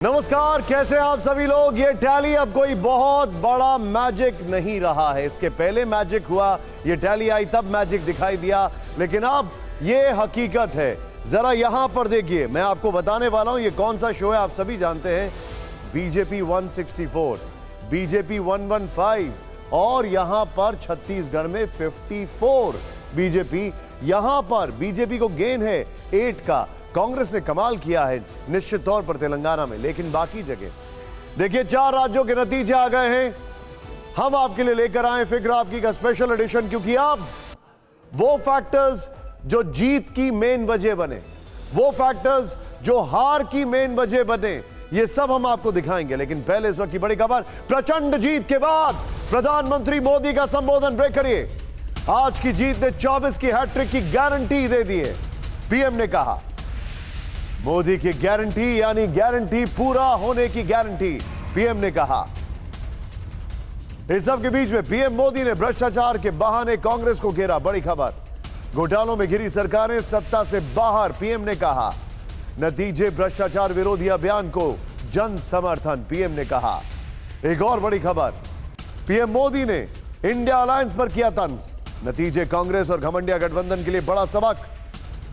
नमस्कार, कैसे आप सभी लोग। ये टैली अब कोई बहुत बड़ा मैजिक नहीं रहा है। इसके पहले मैजिक हुआ, ये टैली आई तब मैजिक दिखाई दिया, लेकिन अब ये हकीकत है। जरा यहां पर देखिए, मैं आपको बताने वाला हूं ये कौन सा शो है। आप सभी जानते हैं बीजेपी 164, बीजेपी 115 और यहां पर छत्तीसगढ़ में 54 बीजेपी। यहां पर बीजेपी को गेन है 8 का। कांग्रेस ने कमाल किया है निश्चित तौर पर तेलंगाना में, लेकिन बाकी जगह देखिए 4 राज्यों के नतीजे आ गए हैं। हम आपके लिए लेकर आए फिगर आपकी का स्पेशल एडिशन, क्योंकि अब वो फैक्टर्स जो जीत की मेन वजह बने, वो फैक्टर्स जो हार की मेन वजह बने, ये सब हम आपको दिखाएंगे। लेकिन पहले इस वक्त की बड़ी खबर, प्रचंड जीत के बाद प्रधानमंत्री मोदी का संबोधन ब्रेक करिए। आज की जीत ने 24 की हैट्रिक की गारंटी दे दी है। पीएम ने कहा, मोदी की गारंटी यानी गारंटी पूरा होने की गारंटी, पीएम ने कहा। इस सब के बीच में पीएम मोदी ने भ्रष्टाचार के बहाने कांग्रेस को घेरा। बड़ी खबर, घोटालों में घिरी सरकारें सत्ता से बाहर, पीएम ने कहा। नतीजे भ्रष्टाचार विरोधी अभियान को जन समर्थन, पीएम ने कहा। एक और बड़ी खबर, पीएम मोदी ने इंडिया अलायंस पर किया तंज। नतीजे कांग्रेस और घमंडिया गठबंधन के लिए बड़ा सबक।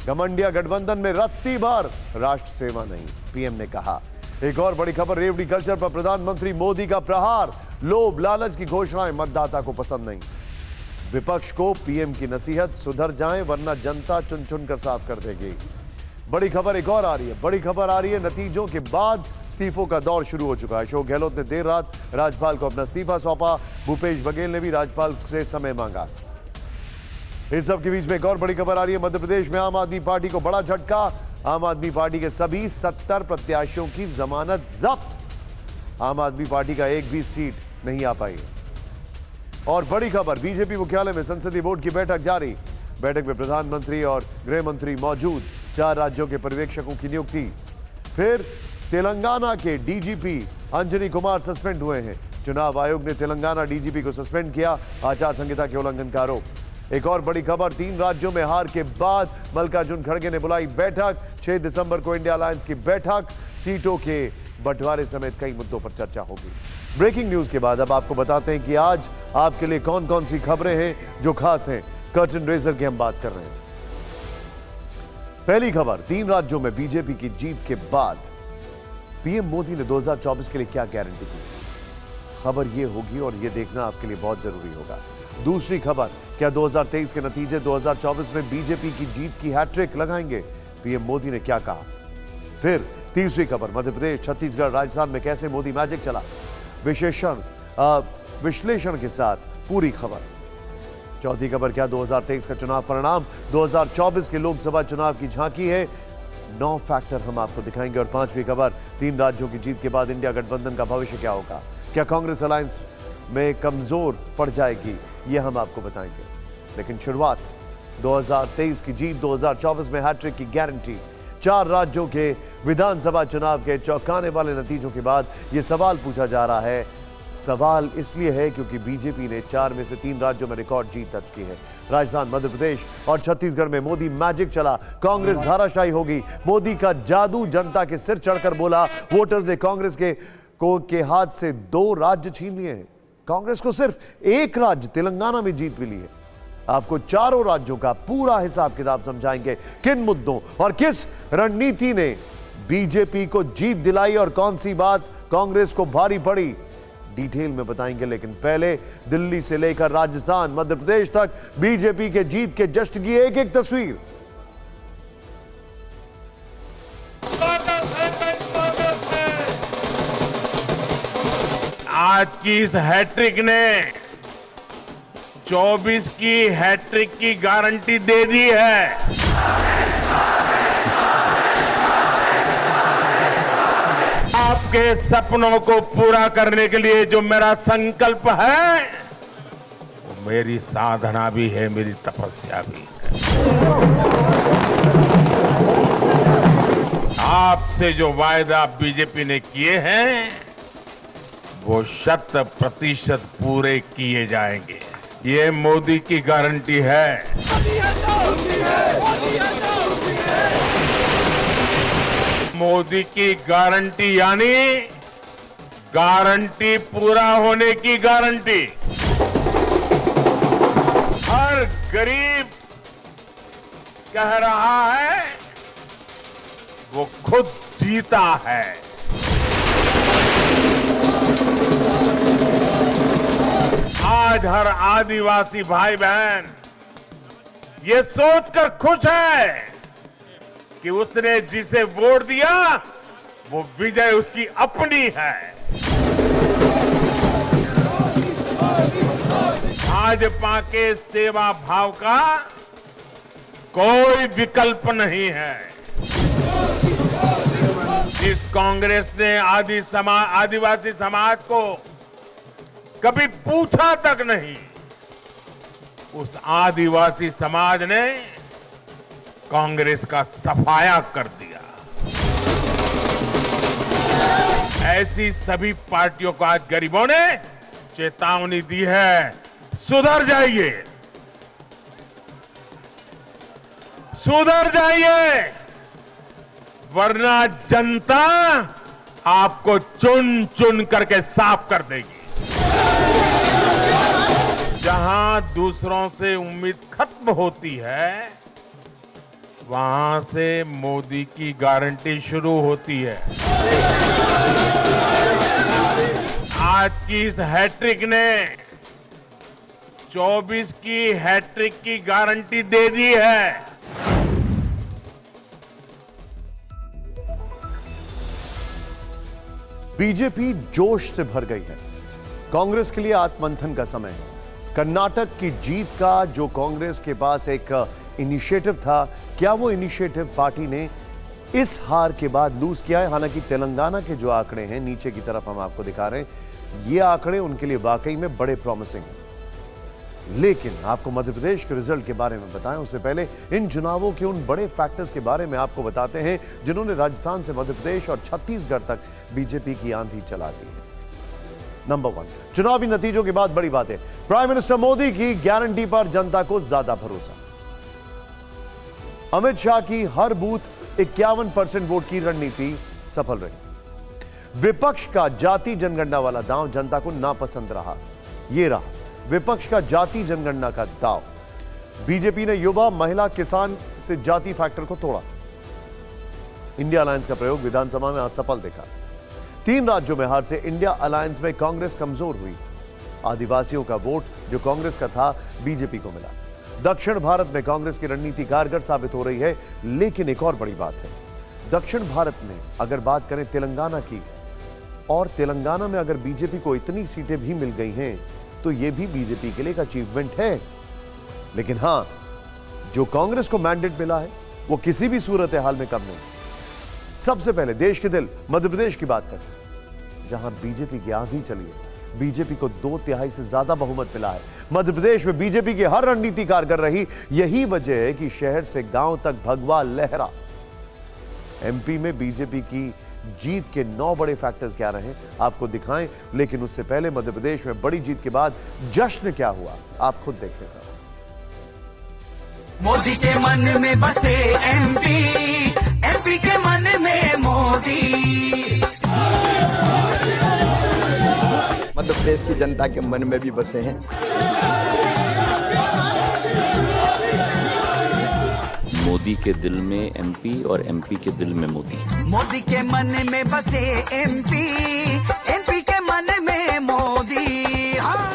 घमंडिया गठबंधन में रत्ती भर राष्ट्र सेवा नहीं, पीएम ने कहा। एक और बड़ी खबर, रेवड़ी कल्चर पर प्रधानमंत्री मोदी का प्रहार। लोभ लालच की घोषणाएं मतदाता को पसंद नहीं। विपक्ष को पीएम की नसीहत, सुधर जाएं वरना जनता चुन चुन कर साफ कर देगी। बड़ी खबर एक और आ रही है। बड़ी खबर आ रही है, नतीजों के बाद इस्तीफों का दौर शुरू हो चुका है। अशोक गहलोत ने देर रात राज्यपाल को अपना इस्तीफा सौंपा। भूपेश बघेल ने भी राज्यपाल से समय मांगा। इस सब के बीच में एक और बड़ी खबर आ रही है। मध्य प्रदेश में आम आदमी पार्टी को बड़ा झटका। आम आदमी पार्टी के सभी 70 प्रत्याशियों की जमानत जब्त। आम आदमी पार्टी का एक भी सीट नहीं आ पाई। और बड़ी खबर, बीजेपी मुख्यालय में संसदीय बोर्ड की बैठक जारी। बैठक में प्रधानमंत्री और गृह मंत्री मौजूद। 4 राज्यों के पर्यवेक्षकों की नियुक्ति। फिर तेलंगाना के डीजीपी अंजनी कुमार सस्पेंड हुए हैं। चुनाव आयोग ने तेलंगाना डीजीपी को सस्पेंड किया, आचार संहिता के उल्लंघन का आरोप। एक और बड़ी खबर, 3 राज्यों में हार के बाद मल्लिकार्जुन खड़गे ने बुलाई बैठक। 6 दिसंबर को इंडिया अलायंस की बैठक। सीटों के बंटवारे समेत कई मुद्दों पर चर्चा होगी। ब्रेकिंग न्यूज के बाद अब आपको बताते हैं कि आज आपके लिए कौन कौन सी खबरें हैं जो खास हैं। कर्टन रेजर की हम बात कर रहे हैं। पहली खबर, 3 राज्यों में बीजेपी की जीत के बाद पीएम मोदी ने 2024 के लिए क्या गारंटी दी, खबर यह होगी और यह देखना आपके लिए बहुत जरूरी होगा। दूसरी खबर, क्या 2023 के नतीजे 2024 में बीजेपी की जीत की हैट्रिक लगाएंगे, पीएम मोदी ने क्या कहा। फिर तीसरी खबर, मध्य प्रदेश, छत्तीसगढ़, राजस्थान में कैसे मोदी मैजिक चला, विश्लेषण के साथ पूरी खबर। चौथी खबर, क्या 2023 का चुनाव परिणाम 2024 के लोकसभा चुनाव की झांकी है। 9 फैक्टर हम आपको दिखाएंगे। और पांचवी खबर, 3 राज्यों की जीत के बाद इंडिया गठबंधन का भविष्य क्या होगा, क्या कांग्रेस अलायंस में कमजोर पड़ जाएगी, यह हम आपको बताएंगे। लेकिन शुरुआत, 2023 की जीत, 2024 में हैट्रिक की गारंटी। 4 राज्यों के विधानसभा चुनाव के चौंकाने वाले नतीजों के बाद यह सवाल पूछा जा रहा है। सवाल इसलिए है क्योंकि बीजेपी ने 4 में से 3 राज्यों में रिकॉर्ड जीत दर्ज की है। राजस्थान, मध्य प्रदेश और छत्तीसगढ़ में मोदी मैजिक चला, कांग्रेस धाराशायी होगी। मोदी का जादू जनता के सिर चढ़कर बोला। वोटर्स ने कांग्रेस के हाथ से 2 राज्य छीन लिए हैं। कांग्रेस को सिर्फ 1 राज्य तेलंगाना में जीत मिली है। आपको 4 राज्यों का पूरा हिसाब किताब समझाएंगे, किन मुद्दों और किस रणनीति ने बीजेपी को जीत दिलाई और कौन सी बात कांग्रेस को भारी पड़ी, डिटेल में बताएंगे। लेकिन पहले दिल्ली से लेकर राजस्थान, मध्य प्रदेश तक बीजेपी के जीत के जश्न की एक एक तस्वीर। आज की इस हैट्रिक ने 24 की हैट्रिक की गारंटी दे दी है। आपके सपनों को पूरा करने के लिए जो मेरा संकल्प है, वो मेरी साधना भी है, मेरी तपस्या भी है। आपसे जो वायदा बीजेपी ने किए हैं, वो 100% पूरे किए जाएंगे। ये मोदी की गारंटी है। मोदी की गारंटी यानी गारंटी पूरा होने की गारंटी। हर गरीब कह रहा है वो खुद जीता है। आज हर आदिवासी भाई बहन ये सोचकर खुश है कि उसने जिसे वोट दिया वो विजय उसकी अपनी है। भाजपा के सेवा भाव का कोई विकल्प नहीं है। जिस कांग्रेस ने आदिवासी समाज को कभी पूछा तक नहीं, उस आदिवासी समाज ने कांग्रेस का सफाया कर दिया। ऐसी सभी पार्टियों को आज गरीबों ने चेतावनी दी है, सुधर जाइए, सुधर जाइए, वरना जनता आपको चुन चुन करके साफ कर देगी। जहां दूसरों से उम्मीद खत्म होती है, वहां से मोदी की गारंटी शुरू होती है। आज की इस हैट्रिक ने 24 की हैट्रिक की गारंटी दे दी है। बीजेपी जोश से भर गई है। कांग्रेस के लिए आत्ममंथन का समय है। कर्नाटक की जीत का जो कांग्रेस के पास एक इनिशिएटिव था, क्या वो इनिशिएटिव पार्टी ने इस हार के बाद लूज किया है? हालांकि तेलंगाना के जो आंकड़े हैं नीचे की तरफ हम आपको दिखा रहे हैं, ये आंकड़े उनके लिए वाकई में बड़े प्रॉमिसिंग हैं। लेकिन आपको मध्य प्रदेश के रिजल्ट के बारे में बताएं उससे पहले इन चुनावों के उन बड़े फैक्टर्स के बारे में आपको बताते हैं जिन्होंने राजस्थान से मध्य प्रदेश और छत्तीसगढ़ तक बीजेपी की आंधी चला दी है। नंबर 1, चुनावी नतीजों के बाद बड़ी बात है। प्राइम मिनिस्टर मोदी की गारंटी पर जनता को ज्यादा भरोसा। अमित शाह की हर बूथ 51% वोट की रणनीति सफल रही। विपक्ष का जाति जनगणना वाला दांव जनता को नापसंद रहा। यह रहा विपक्ष का जाति जनगणना का दांव। बीजेपी ने युवा, महिला, किसान से जाति फैक्टर को तोड़ा। इंडिया अलायंस का प्रयोग विधानसभा में असफल दिखा। 3 राज्यों में हार से इंडिया अलायंस में कांग्रेस कमजोर हुई। आदिवासियों का वोट जो कांग्रेस का था बीजेपी को मिला। दक्षिण भारत में कांग्रेस की रणनीति कारगर साबित हो रही है। लेकिन एक और बड़ी बात है, दक्षिण भारत में अगर बात करें तेलंगाना की, और तेलंगाना में अगर बीजेपी को इतनी सीटें भी मिल गई हैं तो यह भी बीजेपी के लिए एक अचीवमेंट है। लेकिन हां, जो कांग्रेस को मैंडेट मिला है वो किसी भी सूरत हाल में कम नहीं। सबसे पहले देश के दिल मध्य प्रदेश की बात करते हैं, जहां बीजेपी की आंधी चली है। बीजेपी को 2/3 से ज्यादा बहुमत मिला है। मध्य प्रदेश में बीजेपी की हर रणनीति कारगर रही। यही वजह है कि शहर से गांव तक भगवा लहरा। एमपी में बीजेपी की जीत के 9 बड़े फैक्टर्स क्या रहे आपको दिखाएं, लेकिन उससे पहले मध्य प्रदेश में बड़ी जीत के बाद जश्न क्या हुआ आप खुद देखें सर। मोदी के मन में बसे एमपी, एमपी के मन में मोदी। मध्य प्रदेश की जनता के मन में भी बसे हैं। मोदी के दिल में एमपी और एमपी के दिल में मोदी। मोदी के मन में बसे एमपी, एमपी के मन में मोदी। हाँ।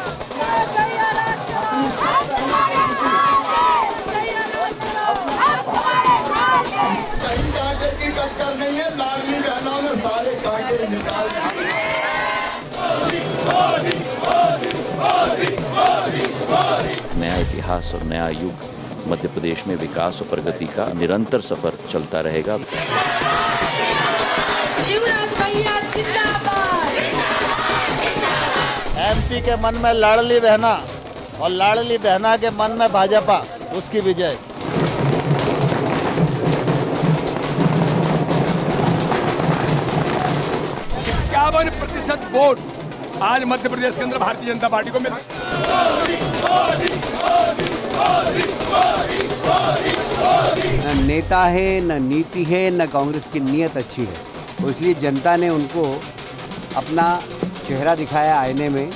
की टक्कर नहीं है, लाडली बहनों ने सारे कांटे निकाल दिए। नया इतिहास और नया युग मध्य प्रदेश में विकास और प्रगति का निरंतर सफर चलता रहेगा। शिवराज भैया जिंदाबाद। एमपी के मन में लाडली बहना और लाडली बहना के मन में भाजपा, उसकी विजय। 51% वोट आज मध्य प्रदेश के अंदर भारतीय जनता पार्टी को मिला। न नेता है, न नीति है, न कांग्रेस की नीयत अच्छी है, तो इसलिए जनता ने उनको अपना चेहरा दिखाया आईने में।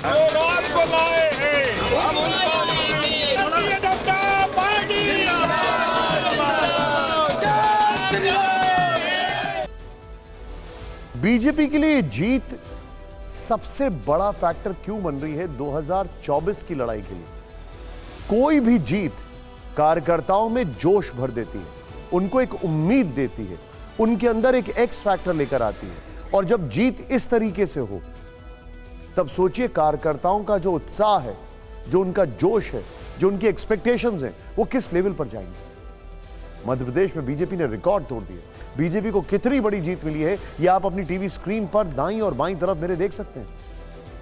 बीजेपी के लिए जीत सबसे बड़ा फैक्टर क्यों बन रही है 2024 की लड़ाई के लिए? कोई भी जीत कार्यकर्ताओं में जोश भर देती है, उनको एक उम्मीद देती है, उनके अंदर एक एक्स फैक्टर लेकर आती है। और जब जीत इस तरीके से हो, तब सोचिए कार्यकर्ताओं का जो उत्साह है, जो उनका जोश है, जो उनकी एक्सपेक्टेशंस हैं, वो किस लेवल पर जाएंगे। मध्य प्रदेश में बीजेपी ने रिकॉर्ड तोड़ दिया। बीजेपी को कितनी बड़ी जीत मिली है, यह आप अपनी टीवी स्क्रीन पर दाईं और बाईं तरफ मेरे देख सकते हैं।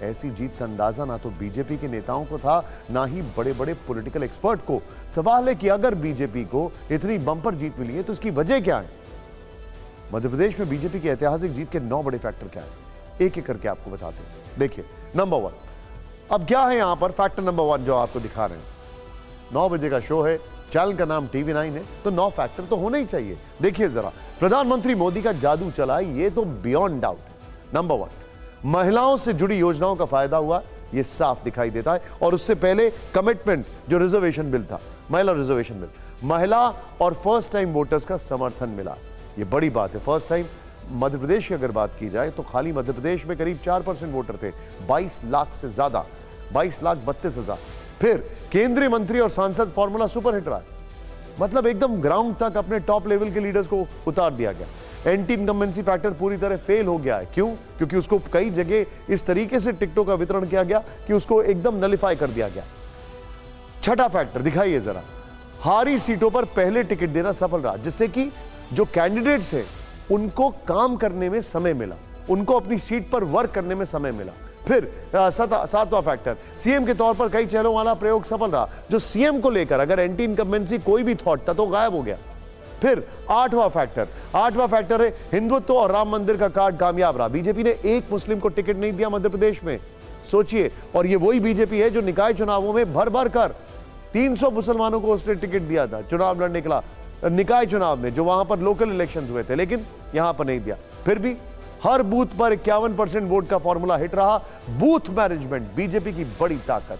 ऐसी जीत का अंदाजा ना तो बीजेपी के नेताओं को था, ना ही बड़े बड़े पॉलिटिकल एक्सपर्ट को। सवाल है कि अगर बीजेपी को इतनी बंपर जीत मिली है तो इसकी वजह क्या है? मध्य प्रदेश में बीजेपी की ऐतिहासिक जीत के 9 बड़े फैक्टर क्या है, एक एक करके आपको बताते हैं। देखिए, नंबर 1, अब क्या है यहां पर फैक्टर नंबर 1 जो आपको दिखा रहे हैं। 9 बजे का शो है, चैनल का नाम टीवी 9 है, तो 9 फैक्टर तो होना ही चाहिए। देखिए जरा, प्रधानमंत्री मोदी का जादू चला, ये तो बियॉन्ड डाउट है। नंबर 1, महिलाओं से जुड़ी योजनाओं का फायदा हुआ, ये साफ दिखाई देता है। और उससे पहले कमिटमेंट जो रिजर्वेशन बिल था, महिला रिजर्वेशन बिल, महिला और फर्स्ट टाइम वोटर्स का समर्थन मिला, ये बड़ी बात है। फर्स्ट टाइम मध्य प्रदेश की अगर बात की जाए तो खाली मध्य प्रदेश में करीब 4% वोटर थे, 22 लाख से ज्यादा, 22,32,000। फिर केंद्रीय मंत्री और सांसद फॉर्मूला सुपरहिट रहा, मतलब एकदम ग्राउंड तक अपने टॉप लेवल के लीडर्स को उतार दिया गया। एंटी इनकम्बेंसी फैक्टर पूरी तरह फेल हो गया है। क्यों? क्योंकि उसको कई जगह इस तरीके से टिकटों का वितरण किया गया कि उसको एकदम नलिफाई कर दिया गया। छठा फैक्टर दिखाइए जरा, हारी सीटों पर पहले टिकट देना सफल रहा, जिससे कि जो कैंडिडेट्स हैं उनको काम करने में समय मिला, उनको अपनी सीट पर वर्क करने में समय मिला। फिर 7वां फैक्टर, सीएम के तौर पर कई चेहरों वाला प्रयोग सफल रहा, जो सीएम को लेकर अगर एंटी इनकम्बेंसी कोई भी थॉट था तो गायब हो गया। फिर 8वां फैक्टर है हिंदुत्व और राम मंदिर का कार्ड कामयाब रहा। बीजेपी ने एक मुस्लिम को टिकट नहीं दिया मध्य प्रदेश में, सोचिए। और ये वही बीजेपी है जो निकाय चुनावों में भर भर कर 300 मुसलमानों को उसने टिकट दिया था चुनाव लड़ने के लिए, निकाय चुनाव में, जो वहां पर लोकल इलेक्शंस हुए थे, लेकिन यहां पर नहीं दिया। फिर भी हर बूथ पर 51% वोट का फॉर्मूला हिट रहा। बूथ मैनेजमेंट बीजेपी की बड़ी ताकत।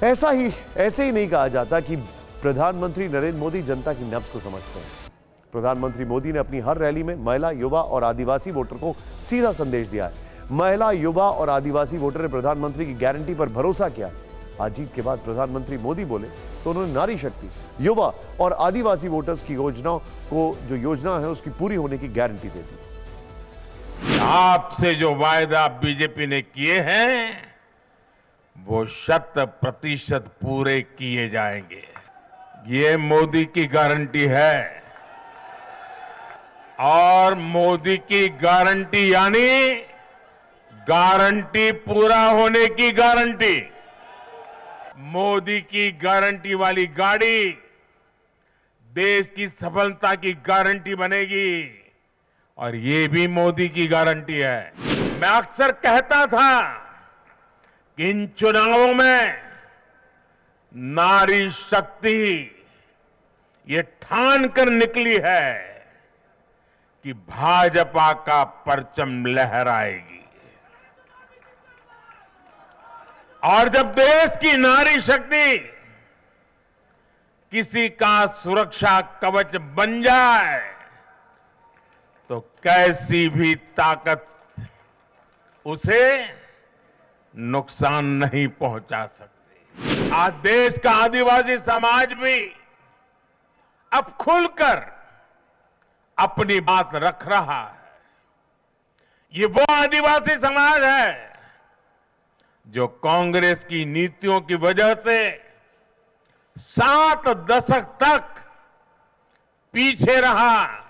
ऐसे ही नहीं कहा जाता कि प्रधानमंत्री नरेंद्र मोदी जनता की नब्ज को समझते हैं। प्रधानमंत्री मोदी ने अपनी हर रैली में महिला, युवा और आदिवासी वोटर को सीधा संदेश दिया है। महिला, युवा और आदिवासी वोटर ने प्रधानमंत्री की गारंटी पर भरोसा किया। आज जीत के बाद प्रधानमंत्री मोदी बोले तो उन्होंने नारी शक्ति, युवा और आदिवासी वोटर्स की योजनाओं को, जो योजना है उसकी पूरी होने की गारंटी दे दी। आपसे जो वायदा बीजेपी ने किए हैं वो 100% पूरे किए जाएंगे, ये मोदी की गारंटी है। और मोदी की गारंटी यानी गारंटी पूरा होने की गारंटी। मोदी की गारंटी वाली गाड़ी देश की सफलता की गारंटी बनेगी, और ये भी मोदी की गारंटी है। मैं अक्सर कहता था कि इन चुनावों में नारी शक्ति ये ठान कर निकली है कि भाजपा का परचम लहराएगी। और जब देश की नारी शक्ति किसी का सुरक्षा कवच बन जाए तो कैसी भी ताकत उसे नुकसान नहीं पहुंचा सकती। आज देश का आदिवासी समाज भी अब खुलकर अपनी बात रख रहा है। ये वो आदिवासी समाज है जो कांग्रेस की नीतियों की वजह से 7 दशक तक पीछे रहा।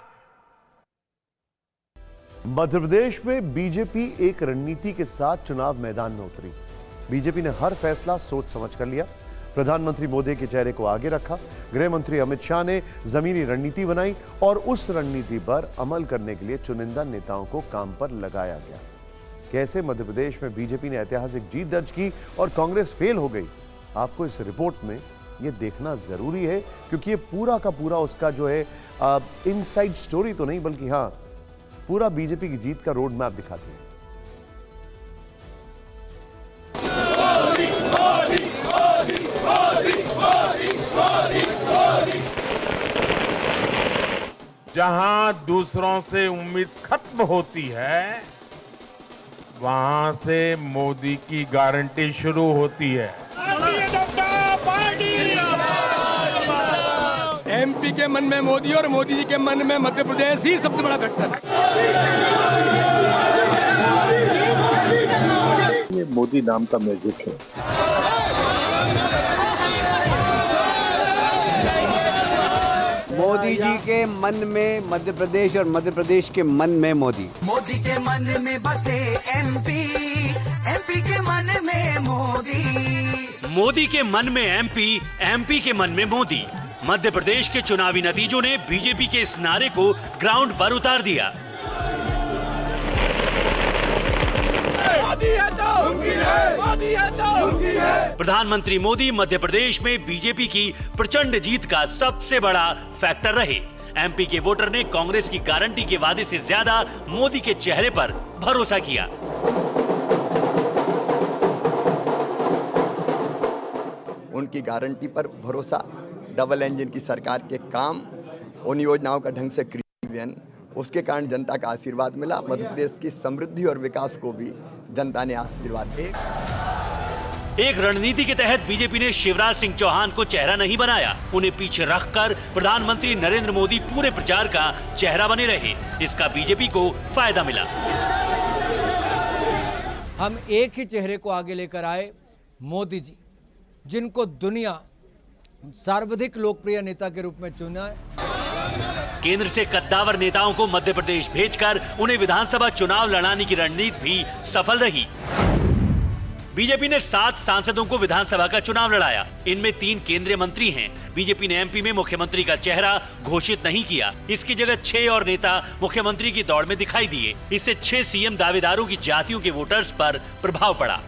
मध्य प्रदेश में बीजेपी एक रणनीति के साथ चुनाव मैदान में उतरी। बीजेपी ने हर फैसला सोच समझ कर लिया। प्रधानमंत्री मोदी के चेहरे को आगे रखा। गृह मंत्री अमित शाह ने जमीनी रणनीति बनाई और उस रणनीति पर अमल करने के लिए चुनिंदा नेताओं को काम पर लगाया गया। कैसे मध्य प्रदेश में बीजेपी ने ऐतिहासिक जीत दर्ज की और कांग्रेस फेल हो गई, आपको इस रिपोर्ट में ये देखना जरूरी है, क्योंकि ये पूरा का पूरा उसका जो है इनसाइड स्टोरी तो नहीं, बल्कि हाँ पूरा बीजेपी की जीत का रोड मैप दिखाती है। जहां दूसरों से उम्मीद खत्म होती है, वहां से मोदी की गारंटी शुरू होती है। एमपी के मन में मोदी और मोदी जी के मन में मध्य प्रदेश ही सबसे बड़ा फैक्टर है। ये मोदी नाम का मैजिक है। मोदी जी के मन में मध्य प्रदेश और मध्य प्रदेश के मन में मोदी। मोदी के मन में बसे एमपी, एमपी के मन में मोदी। मोदी के मन में एमपी, एमपी के मन में मोदी। मध्य प्रदेश के चुनावी नतीजों ने बीजेपी के इस नारे को ग्राउंड पर उतार दिया। प्रधानमंत्री मोदी मध्य प्रदेश में बीजेपी की प्रचंड जीत का सबसे बड़ा फैक्टर रहे। एमपी के वोटर ने कांग्रेस की गारंटी के वादे से ज्यादा मोदी के चेहरे पर भरोसा किया। उनकी गारंटी पर भरोसा, डबल इंजन की सरकार के काम, उन योजनाओं का ढंग से क्रियान्वयन, उसके कारण जनता का आशीर्वाद मिला। मध्य प्रदेश की समृद्धि और विकास को भी जनता ने आशीर्वाद दिया। एक रणनीति के तहत बीजेपी ने शिवराज सिंह चौहान को चेहरा नहीं बनाया, उन्हें पीछे रखकर प्रधानमंत्री नरेंद्र मोदी पूरे प्रचार का चेहरा बने रहे। इसका बीजेपी को फायदा मिला। हम एक ही चेहरे को आगे लेकर आए, मोदी जी, जिनको दुनिया सर्वाधिक लोकप्रिय नेता के रूप में चुना है। केंद्र से कद्दावर नेताओं को मध्य प्रदेश भेजकर उन्हें विधानसभा चुनाव लड़ाने की रणनीति भी सफल रही। बीजेपी ने 7 सांसदों को विधानसभा का चुनाव लड़ाया। इनमें 3 केंद्रीय मंत्री हैं। बीजेपी ने एमपी में मुख्यमंत्री का चेहरा घोषित नहीं किया। इसकी जगह 6 और नेता मुख्यमंत्री की दौड़ में दिखाई दिए। इससे 6 सीएम दावेदारों की जातियों के वोटर्स पर प्रभाव पड़ा।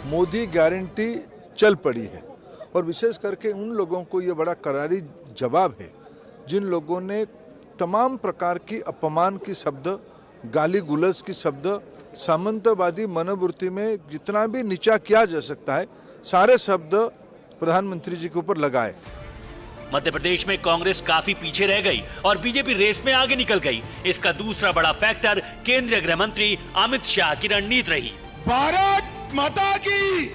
मोदी गारंटी चल पड़ी है और विशेष करके उन लोगों को ये बड़ा करारी जवाब है जिन लोगों ने तमाम प्रकार की अपमान की शब्द, गाली गुलज की शब्द, सामंतवादी मनोवृत्ति में जितना भी नीचा किया जा सकता है, सारे शब्द प्रधानमंत्री जी के ऊपर लगाए। मध्य प्रदेश में कांग्रेस काफी पीछे रह गई और बीजेपी रेस में आगे निकल गई। इसका दूसरा बड़ा फैक्टर केंद्रीय गृह मंत्री अमित शाह की रणनीति रही। भारत माता की।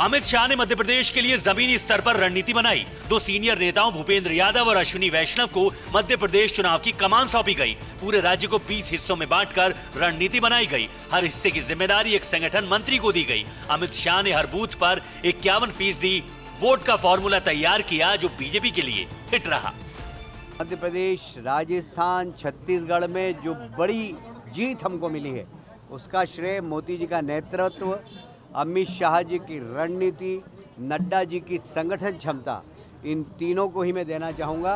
अमित शाह ने मध्य प्रदेश के लिए जमीनी स्तर पर रणनीति बनाई। 2 सीनियर नेताओं भूपेंद्र यादव और अश्विनी वैष्णव को मध्य प्रदेश चुनाव की कमान सौंपी गई। पूरे राज्य को 20 हिस्सों में बांटकर रणनीति बनाई गई। हर हिस्से की जिम्मेदारी एक संगठन मंत्री को दी गई। अमित शाह ने हर बूथ पर 51% वोट का फॉर्मूला तैयार किया, जो बीजेपी के लिए हिट रहा। मध्य प्रदेश, राजस्थान, छत्तीसगढ़ में जो बड़ी जीत हमको मिली है, उसका श्रेय मोदी जी का नेतृत्व, अमित शाह जी की रणनीति, नड्डा जी की संगठन क्षमता, इन तीनों को ही मैं देना चाहूंगा।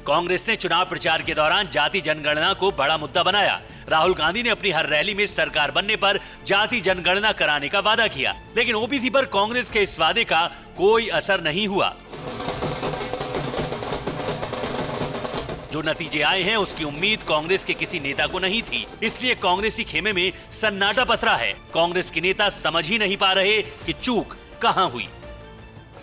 कांग्रेस ने चुनाव प्रचार के दौरान जाति जनगणना को बड़ा मुद्दा बनाया। राहुल गांधी ने अपनी हर रैली में सरकार बनने पर जाति जनगणना कराने का वादा किया, लेकिन ओबीसी पर कांग्रेस के इस वादे का कोई असर नहीं हुआ। जो नतीजे आए हैं उसकी उम्मीद कांग्रेस के किसी नेता को नहीं थी, इसलिए कांग्रेसी खेमे में सन्नाटा पसरा है। कांग्रेस के नेता समझ ही नहीं पा रहे कि चूक कहां हुई।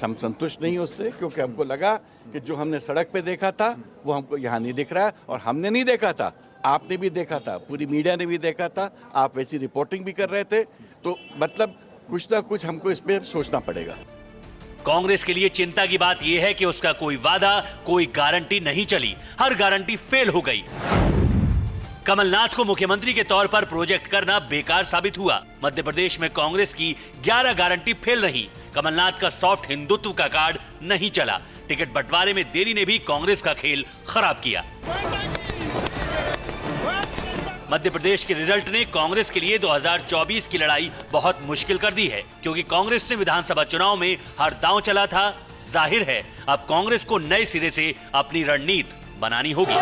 हम संतुष्ट नहीं उससे, क्योंकि हमको लगा कि जो हमने सड़क पे देखा था वो हमको यहाँ नहीं दिख रहा है, और हमने नहीं देखा था, आपने भी देखा था, पूरी मीडिया ने भी देखा था, आप वैसी रिपोर्टिंग भी कर रहे थे। तो मतलब कुछ ना कुछ हमको इस पे सोचना पड़ेगा। कांग्रेस के लिए चिंता की बात यह है कि उसका कोई वादा, कोई गारंटी नहीं चली। हर गारंटी फेल हो गई। कमलनाथ को मुख्यमंत्री के तौर पर प्रोजेक्ट करना बेकार साबित हुआ। मध्य प्रदेश में कांग्रेस की 11 गारंटी फेल रही। कमलनाथ का सॉफ्ट हिंदुत्व का कार्ड नहीं चला। टिकट बंटवारे में देरी ने भी कांग्रेस का खेल खराब किया। मध्य प्रदेश के रिजल्ट ने कांग्रेस के लिए 2024 की लड़ाई बहुत मुश्किल कर दी है, क्योंकि कांग्रेस ने विधानसभा चुनाव में हर दांव चला था। जाहिर है अब कांग्रेस को नए सिरे से अपनी रणनीति बनानी होगी।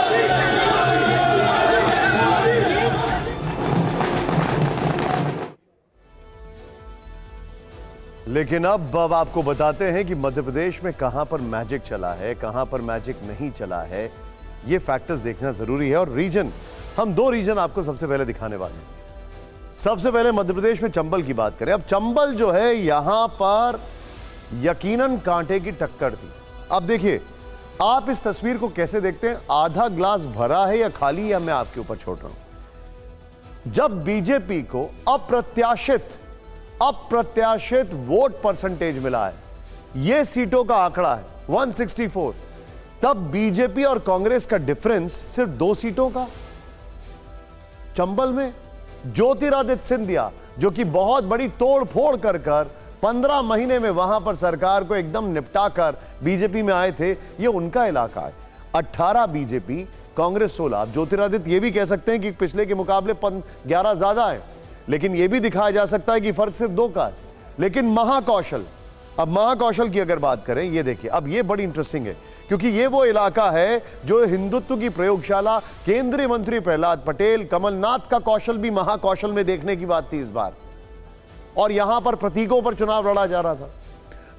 लेकिन अब आपको बताते हैं कि मध्य प्रदेश में कहां पर मैजिक चला है, कहां पर मैजिक नहीं चला है। ये फैक्टर्स देखना जरूरी है। और रीजन, हम 2 रीजन आपको सबसे पहले दिखाने वाले हैं। सबसे पहले मध्य प्रदेश में चंबल की बात करें। अब चंबल जो है, यहां पर यकीनन कांटे की टक्कर थी। अब देखिए, आप इस तस्वीर को कैसे देखते हैं? आधा ग्लास भरा है या खाली, या मैं आपके ऊपर छोड़ रहा हूं। जब बीजेपी को अप्रत्याशित वोट परसेंटेज मिला है, यह सीटों का आंकड़ा है 164, तब बीजेपी और कांग्रेस का डिफरेंस सिर्फ 2 सीटों का। चंबल में ज्योतिरादित्य सिंधिया, जो कि बहुत बड़ी तोड़ फोड़ कर 15 महीने में वहां पर सरकार को एकदम निपटाकर बीजेपी में आए थे, ये उनका इलाका है। 18 बीजेपी, कांग्रेस 16। अब ज्योतिरादित्य ये भी कह सकते हैं कि पिछले के मुकाबले 11 ज्यादा है, लेकिन यह भी दिखाया जा सकता है कि फर्क सिर्फ 2 का है। लेकिन महाकौशल, अब महाकौशल की अगर बात करें, ये देखिए, अब ये बड़ी इंटरेस्टिंग है, क्योंकि ये वो इलाका है जो हिंदुत्व की प्रयोगशाला केंद्रीय मंत्री प्रहलाद पटेल, कमलनाथ का कौशल भी महाकौशल में देखने की बात थी इस बार। और यहां पर प्रतीकों पर चुनाव लड़ा जा रहा था।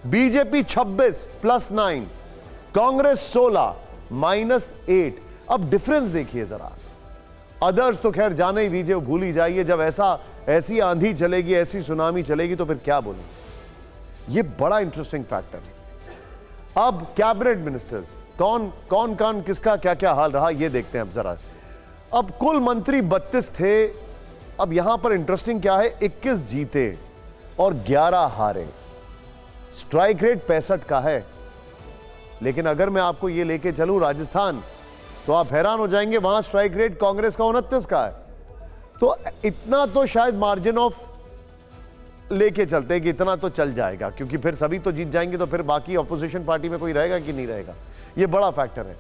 बीजेपी 26 + 9, कांग्रेस 16 -8। अब डिफरेंस देखिए जरा। अदर्स तो खैर जाने ही दीजिए, भूल ही जाइए। जब ऐसी आंधी चलेगी, ऐसी सुनामी चलेगी, तो फिर क्या बोलेंगे। ये बड़ा इंटरेस्टिंग फैक्टर है। अब कैबिनेट मिनिस्टर्स, कौन किसका क्या क्या हाल रहा, ये देखते हैं अब जरा। अब कुल मंत्री 32 थे। अब यहां पर इंटरेस्टिंग क्या है, 21 जीते और 11 हारे। स्ट्राइक रेट 65 का है। लेकिन अगर मैं आपको ये लेके चलूं राजस्थान, तो आप हैरान हो जाएंगे, वहां स्ट्राइक रेट कांग्रेस का 29 का है। तो इतना तो शायद मार्जिन ऑफ लेके चलते हैं कि इतना तो चल जाएगा, क्योंकि फिर सभी तो जीत जाएंगे, तो फिर बाकी ऑपोजिशन पार्टी में कोई रहेगा कि नहीं रहेगा। ये बड़ा फैक्टर है।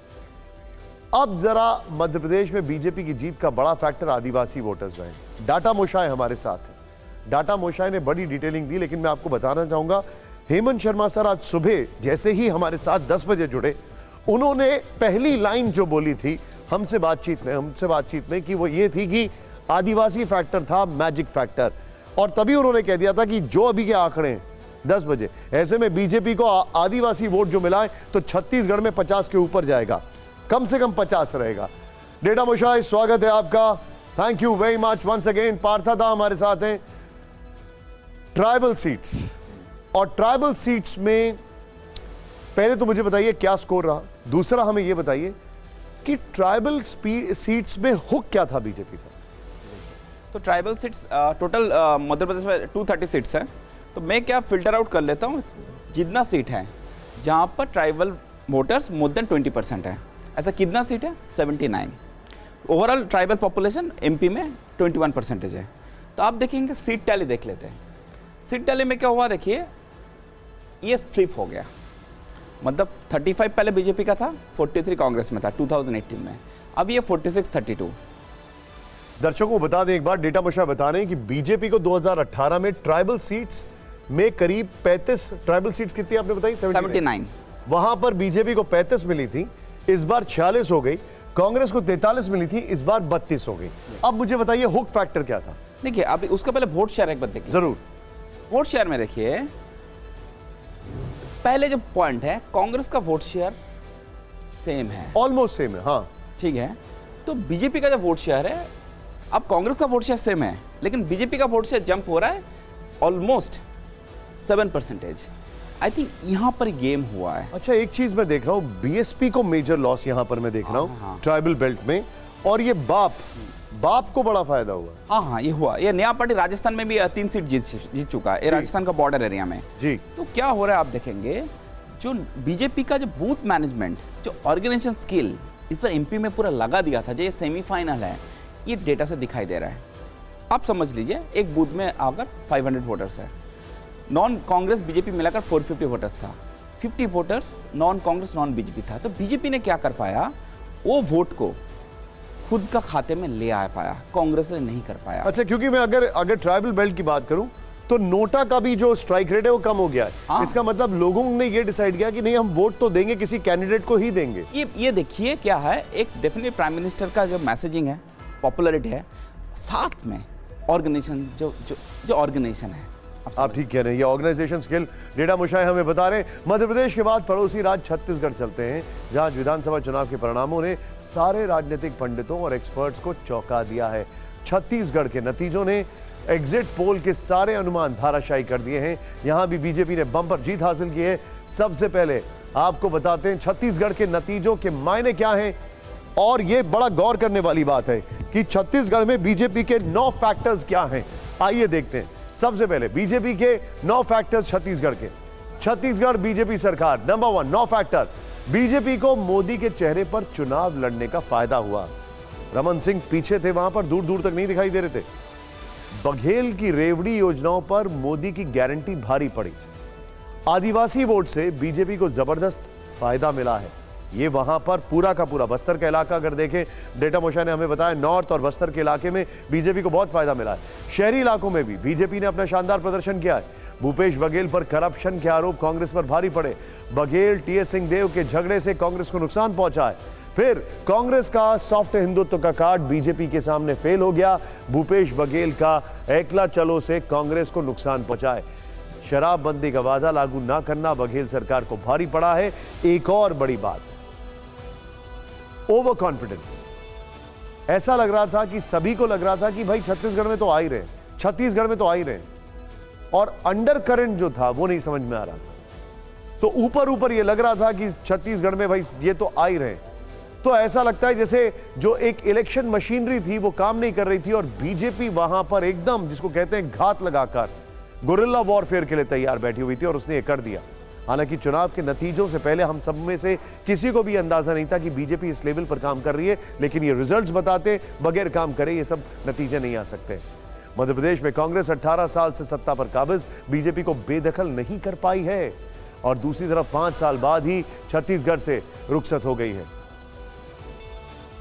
अब जरा मध्य प्रदेश में बीजेपी की जीत का बड़ा फैक्टर आदिवासी वोटर्स रहे। डाटा मोशाय हमारे साथ है। डाटा मोशाय ने बड़ी डिटेलिंग दी, लेकिन मैं आपको बताना चाहूंगा, हेमंत शर्मा सर आज सुबह जैसे ही हमारे साथ 10 बजे जुड़े, उन्होंने पहली लाइन जो बोली थी हमसे बातचीत में कि वो ये थी कि आदिवासी फैक्टर था मैजिक फैक्टर। और तभी उन्होंने कह दिया था कि जो अभी के आंकड़े हैं 10 बजे, ऐसे में बीजेपी को आदिवासी वोट जो मिला है, तो छत्तीसगढ़ में 50 के ऊपर जाएगा, कम से कम 50 रहेगा। डेटा मोशाय, स्वागत है आपका। Thank you very much once again. पार्थादा हमारे साथ हैं। ट्राइबल सीट्स, और ट्राइबल सीट्स में पहले तो मुझे बताइए क्या स्कोर रहा, दूसरा हमें यह बताइए कि ट्राइबल सीट्स में हुक क्या था बीजेपी का। तो tribal seats total Madhya Pradesh में 230 सीट्स हैं। तो मैं क्या फिल्टर आउट कर लेता हूँ, जितना सीट है जहाँ पर ट्राइबल वोटर्स मोर देन 20% है, ऐसा कितना सीट है 79। ओवरऑल ट्राइबल पॉपुलेशन एमपी में 21% है। तो आप देखेंगे सीट टैली देख लेते हैं। सीट टैली में क्या हुआ देखिए, ये फ्लिप हो गया। मतलब 35 पहले बीजेपी का था, 43 कांग्रेस में था 2018 में, अब ये 46-32। दर्शकों को बता दें एक बार, डेटा मोशाय बता रहे हैं कि बीजेपी को 2018 में ट्राइबल सीट्स में करीब 35 ट्राइबल सीट्स कितनी आपने बताई 79। वहां पर बीजेपी को 35 मिली थी, इस बार 46 हो गई। कांग्रेस को 43 मिली थी, इस बार 32 हो गई। अब मुझे बताइए हुक फैक्टर क्या था। देखिए अभी उसका पहले वोट शेयर एक बार देखिए। जरूर। वोट शेयर में देखिए, पहले जो पॉइंट है, कांग्रेस का वोट शेयर सेम है, ऑलमोस्ट सेम है। हाँ ठीक है। तो बीजेपी का जो वोट शेयर है, अब कांग्रेस का वोट शेयर सेम है, लेकिन बीजेपी का वोट शेयर जंप हो रहा है ऑलमोस्ट 7%। आई थिंक यहाँ पर गेम हुआ है। अच्छा, एक चीज मैं देख रहा हूँ, बीएसपी को मेजर लॉस यहाँ पर मैं देख रहा हूँ ट्राइबल बेल्ट में, और ये बाप को बड़ा फायदा हुआ। हाँ, ये हुआ। ये नया पार्टी राजस्थान में भी 3 सीट जीत चुका है, ये राजस्थान का बॉर्डर एरिया में जी। तो क्या हो रहा है आप देखेंगे, जो बीजेपी का जो बूथ मैनेजमेंट, जो ऑर्गेनाइजेशन स्किल इस पर एमपी में पूरा लगा दिया था, जो ये सेमीफाइनल है, ये डेटा से दिखाई दे रहा है। आप समझ लीजिए एक बूथ में अगर 500 वोटर्स है, नॉन कांग्रेस बीजेपी मिलाकर 450 वोटर्स था, 50 voters non Congress non BJP था। तो बीजेपी ने क्या कर पाया, वो वोट को खुद का खाते में ले आ पाया, कांग्रेस ने नहीं कर पाया। अच्छा, क्योंकि मैं अगर ट्राइबल बेल्ट की बात करूं, तो नोटा का भी जो स्ट्राइक रेट है वो कम हो गया है। इसका मतलब लोगों ने ये डिसाइड किया कि नहीं, हम वोट तो देंगे, किसी कैंडिडेट को ही देंगे। ये देखिए क्या है, एक डेफिनेटली प्राइम मिनिस्टर का जो मैसेजिंग है, पॉपुलरिटी है, साथ में ऑर्गेनाइजेशन जो ऑर्गेनाइजेशन है, आप ठीक कह रहे हैं, ये ऑर्गेनाइजेशन स्किल डेटा मुशाह हमें बता रहे हैं। मध्य प्रदेश के बाद पड़ोसी राज्य छत्तीसगढ़ चलते हैं, जहां विधानसभा चुनाव के परिणामों ने सारे राजनीतिक पंडितों और एक्सपर्ट्स को चौंका दिया है। छत्तीसगढ़ के नतीजों ने एग्जिट पोल के सारे अनुमान धाराशायी कर दिए हैं। यहां भी बीजेपी ने बम्पर जीत हासिल की है। सबसे पहले आपको बताते हैं छत्तीसगढ़ के नतीजों के मायने क्या हैं, और यह बड़ा गौर करने वाली बात है कि छत्तीसगढ़ में बीजेपी के 9 फैक्टर्स क्या हैं। आइए देखते हैं। सबसे पहले बीजेपी के 9 फैक्टर्स छत्तीसगढ़ के। छत्तीसगढ़ बीजेपी सरकार नंबर 1 9 फैक्टर। बीजेपी को मोदी के चेहरे पर चुनाव लड़ने का फायदा हुआ। रमन सिंह पीछे थे, वहां पर दूर दूर तक नहीं दिखाई दे रहे थे। बघेल की रेवड़ी योजनाओं पर मोदी की गारंटी भारी पड़ी। आदिवासी वोट से बीजेपी को जबरदस्त फायदा मिला है। ये वहां पर पूरा का पूरा बस्तर का इलाका अगर देखें, डेटा मोशा ने हमें बताया नॉर्थ और बस्तर के इलाके में बीजेपी को बहुत फायदा मिला है। शहरी इलाकों में भी बीजेपी ने अपना शानदार प्रदर्शन किया है। भूपेश बघेल पर करप्शन के आरोप कांग्रेस पर भारी पड़े। बघेल टीएस सिंहदेव के झगड़े से कांग्रेस को नुकसान पहुंचा है। फिर कांग्रेस का सॉफ्ट हिंदुत्व का कार्ड बीजेपी के सामने फेल हो गया। भूपेश बघेल का एकला चलो से कांग्रेस को नुकसान पहुंचा है। शराबबंदी का वादा लागू न करना बघेल सरकार को भारी पड़ा है। एक और बड़ी बात, ओवर कॉन्फिडेंस। ऐसा लग रहा था कि सभी को लग रहा था कि भाई छत्तीसगढ़ में तो आ ही रहे, छत्तीसगढ़ में तो आ ही रहे, और अंडर करंट जो था वो नहीं समझ में आ रहा था। तो ऊपर ऊपर ये लग रहा था कि छत्तीसगढ़ में भाई ये तो आ ही रहे। तो ऐसा लगता है जैसे जो एक इलेक्शन मशीनरी थी वो काम नहीं कर रही थी, और बीजेपी वहां पर एकदम जिसको कहते हैं घात लगाकर गोरिल्ला वॉरफेयर के लिए तैयार बैठी हुई थी, और उसने ये कर दिया। हालांकि चुनाव के नतीजों से पहले हम सब में से किसी को भी अंदाजा नहीं था कि बीजेपी इस लेवल पर काम कर रही है, लेकिन ये रिजल्ट्स बताते बगैर काम करे ये सब नतीजे नहीं आ सकते। मध्य प्रदेश में कांग्रेस 18 साल से सत्ता पर काबिज बीजेपी को बेदखल नहीं कर पाई है, और दूसरी तरफ 5 साल बाद ही छत्तीसगढ़ से रुखसत हो गई है।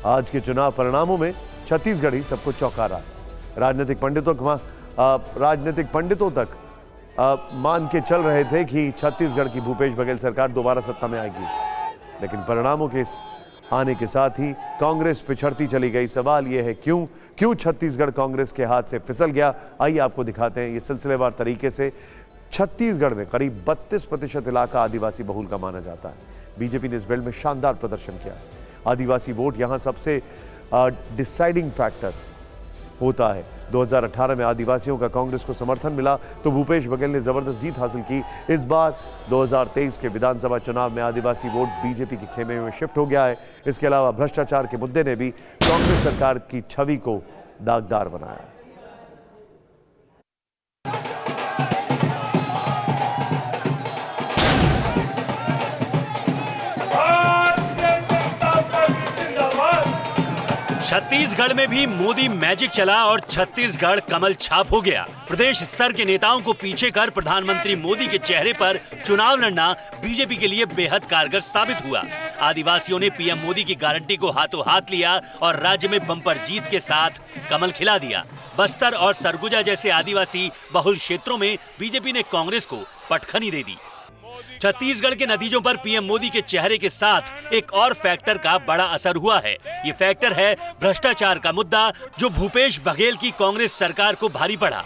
आज के चुनाव परिणामों में छत्तीसगढ़ ही सबको चौंका रहा है। राजनीतिक पंडितों तक मान के चल रहे थे कि छत्तीसगढ़ की भूपेश बघेल सरकार दोबारा सत्ता में आएगी, लेकिन परिणामों के आने के साथ ही कांग्रेस पिछड़ती चली गई। सवाल यह है क्यों छत्तीसगढ़ कांग्रेस के हाथ से फिसल गया। आइए आपको दिखाते हैं ये सिलसिलेवार तरीके से। छत्तीसगढ़ में करीब 32% इलाका आदिवासी बहुल का माना जाता है। बीजेपी ने इस बेल्ट में शानदार प्रदर्शन किया। आदिवासी वोट यहां सबसे डिसाइडिंग फैक्टर होता है। 2018 में आदिवासियों का कांग्रेस को समर्थन मिला तो भूपेश बघेल ने जबरदस्त जीत हासिल की। इस बार 2023 के विधानसभा चुनाव में आदिवासी वोट बीजेपी के खेमे में शिफ्ट हो गया है। इसके अलावा भ्रष्टाचार के मुद्दे ने भी कांग्रेस सरकार की छवि को दागदार बनाया। छत्तीसगढ़ में भी मोदी मैजिक चला और छत्तीसगढ़ कमल छाप हो गया। प्रदेश स्तर के नेताओं को पीछे कर प्रधानमंत्री मोदी के चेहरे पर चुनाव लड़ना बीजेपी के लिए बेहद कारगर साबित हुआ। आदिवासियों ने पीएम मोदी की गारंटी को हाथों हाथ लिया और राज्य में बम्पर जीत के साथ कमल खिला दिया। बस्तर और सरगुजा जैसे आदिवासी बहुल क्षेत्रों में बीजेपी ने कांग्रेस को पटखनी दे दी। छत्तीसगढ़ के नतीजों पर पीएम मोदी के चेहरे के साथ एक और फैक्टर का बड़ा असर हुआ है। ये फैक्टर है भ्रष्टाचार का मुद्दा, जो भूपेश बघेल की कांग्रेस सरकार को भारी पड़ा।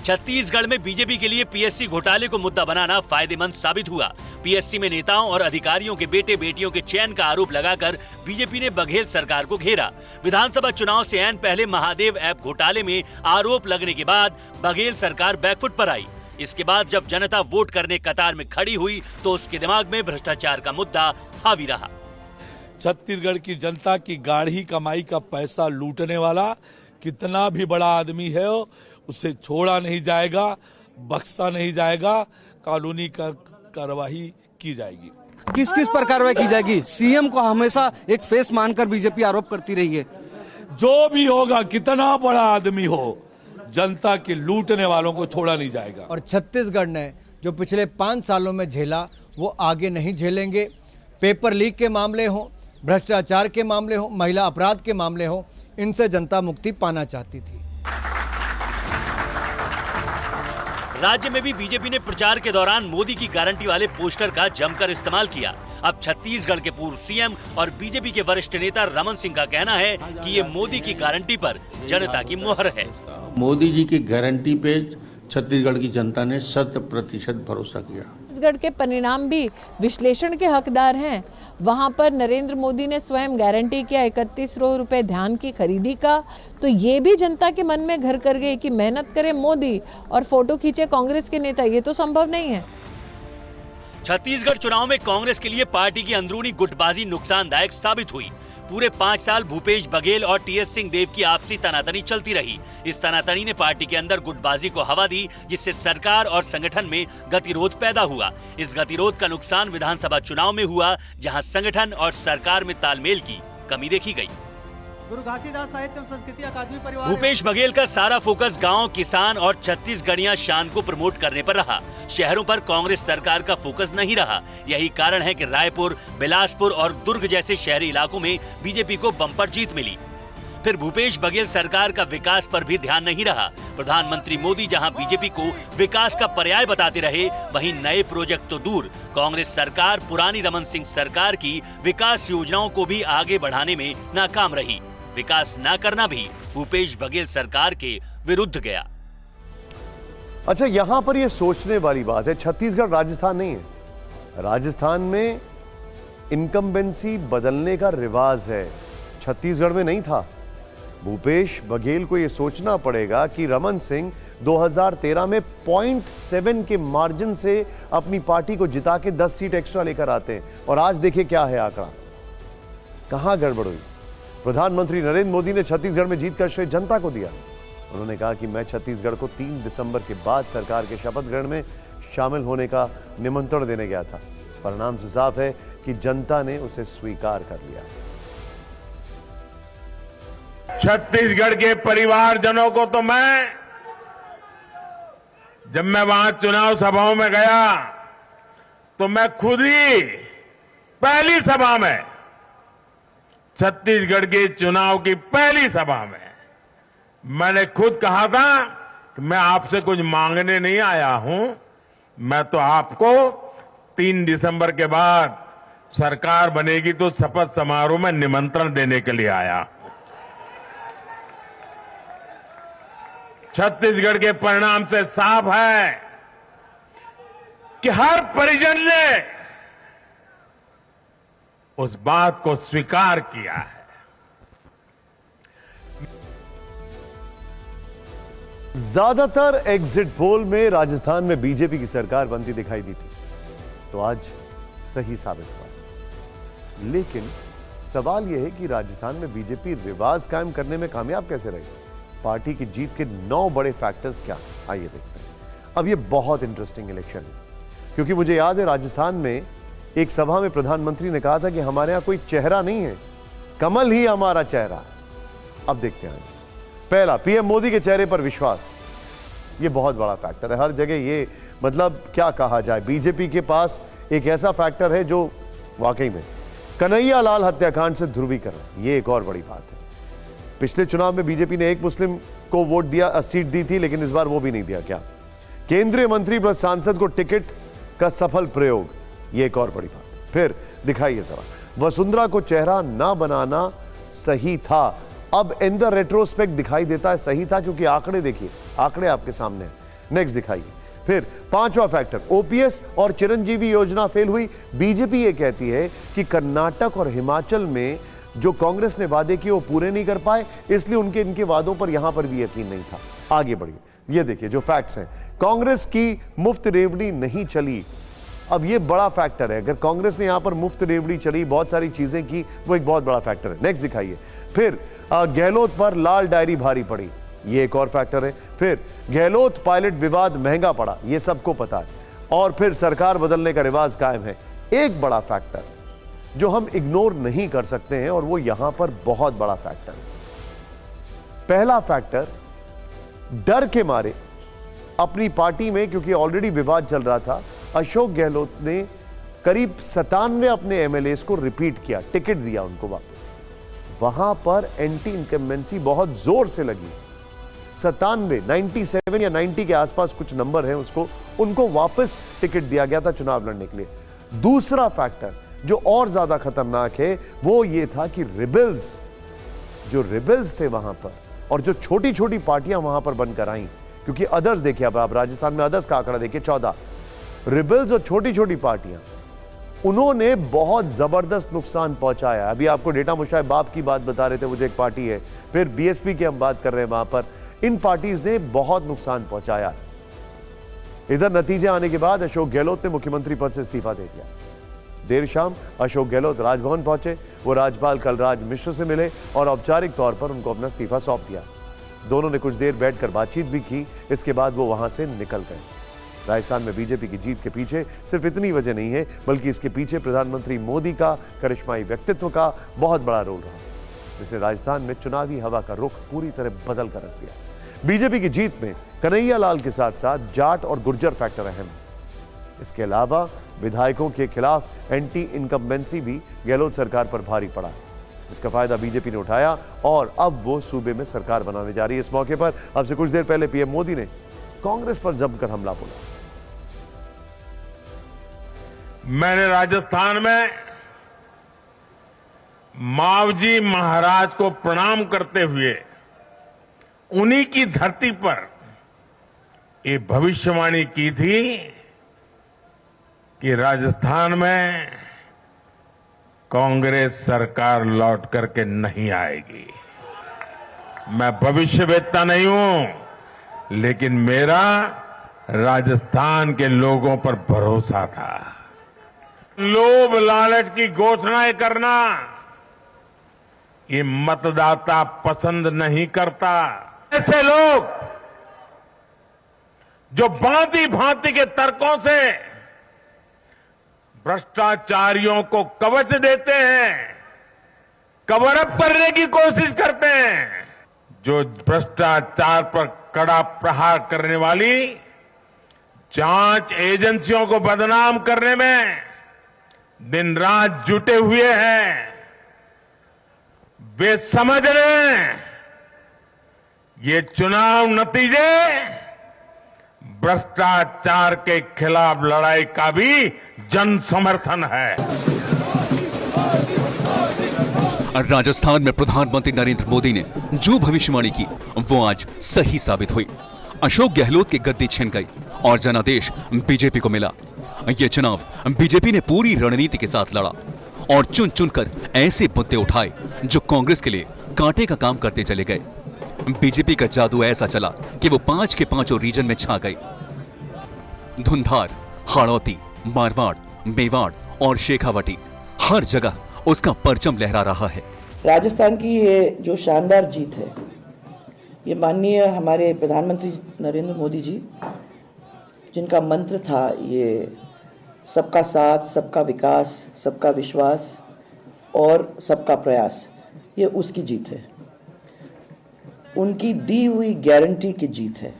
छत्तीसगढ़ में बीजेपी के लिए पीएससी घोटाले को मुद्दा बनाना फायदेमंद साबित हुआ। पीएससी में नेताओं और अधिकारियों के बेटे बेटियों के चयन का आरोप लगाकर बीजेपी ने बघेल सरकार को घेरा। विधानसभा चुनाव से ऐन पहले महादेव ऐप घोटाले में आरोप लगने के बाद बघेल सरकार बैकफुट पर आई। इसके बाद जब जनता वोट करने कतार में खड़ी हुई तो उसके दिमाग में भ्रष्टाचार का मुद्दा हावी रहा। छत्तीसगढ़ की जनता की गाढ़ी कमाई का पैसा लूटने वाला कितना भी बड़ा आदमी है उसे छोड़ा नहीं जाएगा, बख्शा नहीं जाएगा, कानूनी कार्रवाई की जाएगी। किस किस पर कार्रवाई की जाएगी? सीएम को हमेशा एक फेस मानकर बीजेपी आरोप करती रही है। जो भी होगा, कितना बड़ा आदमी हो, जनता के लूटने वालों को छोड़ा नहीं जाएगा। और छत्तीसगढ़ ने जो पिछले 5 सालों में झेला वो आगे नहीं झेलेंगे। पेपर लीक के मामले हों, भ्रष्टाचार के मामले हों, महिला अपराध के मामले हों, इनसे जनता मुक्ति पाना चाहती थी। राज्य में भी बीजेपी ने प्रचार के दौरान मोदी की गारंटी वाले पोस्टर का जमकर इस्तेमाल किया। अब छत्तीसगढ़ के पूर्व सीएम और बीजेपी के वरिष्ठ नेता रमन सिंह का कहना है कि ये मोदी की गारंटी पर जनता की मोहर है। मोदी जी की गारंटी पे छत्तीसगढ़ की जनता ने 100% भरोसा किया। छत्तीसगढ़ के परिणाम भी विश्लेषण के हकदार हैं। वहां पर नरेंद्र मोदी ने स्वयं गारंटी किया 3100 रुपए धान की खरीदी का, तो ये भी जनता के मन में घर कर गई कि मेहनत करे मोदी और फोटो खींचे कांग्रेस के नेता, ये तो संभव नहीं है। छत्तीसगढ़ चुनाव में कांग्रेस के लिए पार्टी की अंदरूनी गुटबाजी नुकसानदायक साबित हुई। पूरे 5 साल भूपेश बघेल और टीएस सिंहदेव की आपसी तनातनी चलती रही। इस तनातनी ने पार्टी के अंदर गुटबाजी को हवा दी, जिससे सरकार और संगठन में गतिरोध पैदा हुआ। इस गतिरोध का नुकसान विधानसभा चुनाव में हुआ, जहां संगठन और सरकार में तालमेल की कमी देखी गई। गुरु घासीदास साहित्य एवं संस्कृति अकादमी परिवार भूपेश बघेल का सारा फोकस गांव, किसान और छत्तीसगढ़िया शान को प्रमोट करने पर रहा। शहरों पर कांग्रेस सरकार का फोकस नहीं रहा। यही कारण है कि रायपुर, बिलासपुर और दुर्ग जैसे शहरी इलाकों में बीजेपी को बम्पर जीत मिली। फिर भूपेश बघेल सरकार का विकास पर भी ध्यान नहीं रहा। प्रधानमंत्री मोदी जहां बीजेपी को विकास का पर्याय बताते रहे, वहीं नए प्रोजेक्ट तो दूर, कांग्रेस सरकार पुरानी रमन सिंह सरकार की विकास योजनाओं को भी आगे बढ़ाने में नाकाम रही। विकास न करना भी भूपेश बघेल सरकार के विरुद्ध गया। अच्छा, यहां पर यह सोचने वाली बात है, छत्तीसगढ़ राजस्थान नहीं है। राजस्थान में इनकम्बेंसी बदलने का रिवाज है, छत्तीसगढ़ में नहीं था। भूपेश बघेल को यह सोचना पड़ेगा कि रमन सिंह 2013 में 0.7 के मार्जिन से अपनी पार्टी को जिता के 10 सीट एक्स्ट्रा लेकर आते हैं, और आज देखिए क्या है आंकड़ा, कहां गड़बड़ हुई। प्रधानमंत्री नरेंद्र मोदी ने छत्तीसगढ़ में जीत का श्रेय जनता को दिया। उन्होंने कहा कि मैं छत्तीसगढ़ को 3 दिसंबर के बाद सरकार के शपथ ग्रहण में शामिल होने का निमंत्रण देने गया था। परिणाम से साफ है कि जनता ने उसे स्वीकार कर लिया। छत्तीसगढ़ के परिवारजनों को तो जब मैं वहां चुनाव सभाओं में गया तो मैं खुद ही पहली सभा में, छत्तीसगढ़ के चुनाव की पहली सभा में मैंने खुद कहा था कि मैं आपसे कुछ मांगने नहीं आया हूं, मैं तो आपको 3 दिसंबर के बाद सरकार बनेगी तो शपथ समारोह में निमंत्रण देने के लिए आया। छत्तीसगढ़ के परिणाम से साफ है कि हर परिजन ने उस बात को स्वीकार किया है। ज्यादातर एग्जिट पोल में राजस्थान में बीजेपी की सरकार बनती दिखाई दी थी, तो आज सही साबित हुआ। लेकिन सवाल यह है कि राजस्थान में बीजेपी रिवाज कायम करने में कामयाब कैसे रही। पार्टी की जीत के 9 बड़े फैक्टर्स क्या, आइए देखते हैं। अब यह बहुत इंटरेस्टिंग इलेक्शन है, क्योंकि मुझे याद है राजस्थान में एक सभा में प्रधानमंत्री ने कहा था कि हमारे यहां कोई चेहरा नहीं है, कमल ही हमारा चेहरा। अब देखते हैं। पहला, पीएम मोदी के चेहरे पर विश्वास। यह बहुत बड़ा फैक्टर है हर जगह। ये मतलब क्या कहा जाए, बीजेपी के पास एक ऐसा फैक्टर है जो वाकई में कन्हैया लाल हत्याकांड से ध्रुवीकरण, ये एक और बड़ी बात है। पिछले चुनाव में बीजेपी ने एक मुस्लिम को वोट दिया, सीट दी थी, लेकिन इस बार वो भी नहीं दिया। क्या केंद्रीय मंत्री प्लस सांसद को टिकट का सफल प्रयोग, ये एक और बड़ी बात है। फिर दिखाइए जरा, वसुंधरा को चेहरा ना बनाना सही था। अब इन द रेट्रोस्पेक्ट दिखाई देता है सही था, क्योंकि आंकड़े देखिए, आंकड़े आपके सामने हैं। नेक्स्ट दिखाइए। फिर 5वां फैक्टर, ओपीएस और चिरंजीवी योजना फेल हुई। बीजेपी ये कहती है कि कर्नाटक और हिमाचल में जो कांग्रेस ने वादे किए वो पूरे नहीं कर पाए, इसलिए इनके वादों पर यहां पर भी यकीन नहीं था। आगे बढ़िए, ये देखिए जो फैक्ट्स हैं। कांग्रेस की मुफ्त रेवड़ी नहीं चली। अब ये बड़ा फैक्टर है, अगर कांग्रेस ने यहां पर मुफ्त रेवड़ी चली, बहुत सारी चीजें की, वो एक बहुत बड़ा फैक्टर है। नेक्स्ट दिखाइए। फिर गहलोत पर लाल डायरी भारी पड़ी, ये एक और फैक्टर है। फिर गहलोत पायलट विवाद महंगा पड़ा, ये सबको पता है। और फिर सरकार बदलने का रिवाज कायम है। एक बड़ा फैक्टर जो हम इग्नोर नहीं कर सकते हैं, और वो यहां पर बहुत बड़ा फैक्टर है। पहला फैक्टर, डर के मारे अपनी पार्टी में, क्योंकि ऑलरेडी विवाद चल रहा था, अशोक गहलोत ने करीब 97 अपने एमएलएस को रिपीट किया, टिकट दिया उनको वापस। वहां पर एंटी इनकम्बेंसी बहुत जोर से लगी। 97 या 90 के आसपास कुछ नंबर है, उनको वापस टिकट दिया गया था चुनाव लड़ने के लिए। दूसरा फैक्टर जो और ज्यादा खतरनाक है, वो ये था कि रिबेल्स थे वहां पर, और जो छोटी छोटी पार्टियां वहां पर बनकर आई, क्योंकि अदर्स देखिए, अब आप राजस्थान में अदर्स का आंकड़ा देखिए 14। रिबल्स और छोटी छोटी पार्टियां, उन्होंने बहुत जबरदस्त नुकसान पहुंचाया। अभी आपको डेटा मुशाहिब बाप की बात बता रहे थे, वो जो एक पार्टी है, फिर बीएसपी की हम बात कर रहे हैं, वहां पर इन पार्टीज ने बहुत नुकसान पहुंचाया। इधर नतीजे आने के बाद अशोक गहलोत ने मुख्यमंत्री पद से इस्तीफा दे दिया। देर शाम अशोक गहलोत राजभवन पहुंचे। वो राज्यपाल कलराज मिश्र से मिले और औपचारिक तौर पर उनको अपना इस्तीफा सौंप दिया। दोनों ने कुछ देर बैठकर बातचीत भी की। इसके बाद वो वहां से निकल गए। राजस्थान में बीजेपी की जीत के पीछे सिर्फ इतनी वजह नहीं है, बल्कि इसके पीछे प्रधानमंत्री मोदी का करिश्माई व्यक्तित्व का बहुत बड़ा रोल रहा, जिसने राजस्थान में चुनावी हवा का रुख पूरी तरह बदल कर रख दिया। बीजेपी की जीत में कन्हैया लाल के साथ साथ जाट और गुर्जर फैक्टर अहम है। इसके अलावा विधायकों के खिलाफ एंटी इनकम्बेंसी भी गहलोत सरकार पर भारी पड़ा, जिसका फायदा बीजेपी ने उठाया और अब वो सूबे में सरकार बनाने जा रही है। इस मौके पर अब से कुछ देर पहले पीएम मोदी ने कांग्रेस पर जमकर हमला बोला। मैंने राजस्थान में मावजी महाराज को प्रणाम करते हुए उन्हीं की धरती पर ये भविष्यवाणी की थी कि राजस्थान में कांग्रेस सरकार लौट करके नहीं आएगी। मैं भविष्यवेत्ता नहीं हूं, लेकिन मेरा राजस्थान के लोगों पर भरोसा था। लोभ लालच की घोषणाएं करना ये मतदाता पसंद नहीं करता। ऐसे लोग जो भांति भांति के तर्कों से भ्रष्टाचारियों को कवच देते हैं, कवर अप करने की कोशिश करते हैं, जो भ्रष्टाचार पर कड़ा प्रहार करने वाली जांच एजेंसियों को बदनाम करने में दिन रात जुटे हुए हैं, वे समझ लें ये चुनाव नतीजे भ्रष्टाचार के खिलाफ लड़ाई का भी जन समर्थन है। राजस्थान में प्रधानमंत्री नरेंद्र मोदी ने जो भविष्यवाणी की वो आज सही साबित हुई। अशोक गहलोत की गद्दी छिन गई और जनादेश बीजेपी को मिला। ये चुनाव बीजेपी ने पूरी रणनीति के साथ लड़ा और चुन चुनकर ऐसे मुद्दे उठाए जो कांग्रेस के लिए कांटे का काम करते चले गए। बीजेपी का जादू ऐसा चला कि वो 5 के 5 रीजन में छा गई। धुंधार, हाड़ौती, मारवाड़, मेवाड़ और शेखावटी, हर जगह उसका परचम लहरा रहा है। राजस्थान की ये जो शानदार जीत है, ये माननीय हमारे प्रधानमंत्री नरेंद्र मोदी जी, जिनका मंत्र था ये सबका साथ, सबका विकास, सबका विश्वास और सबका प्रयास, ये उसकी जीत है। उनकी दी हुई गारंटी की जीत है।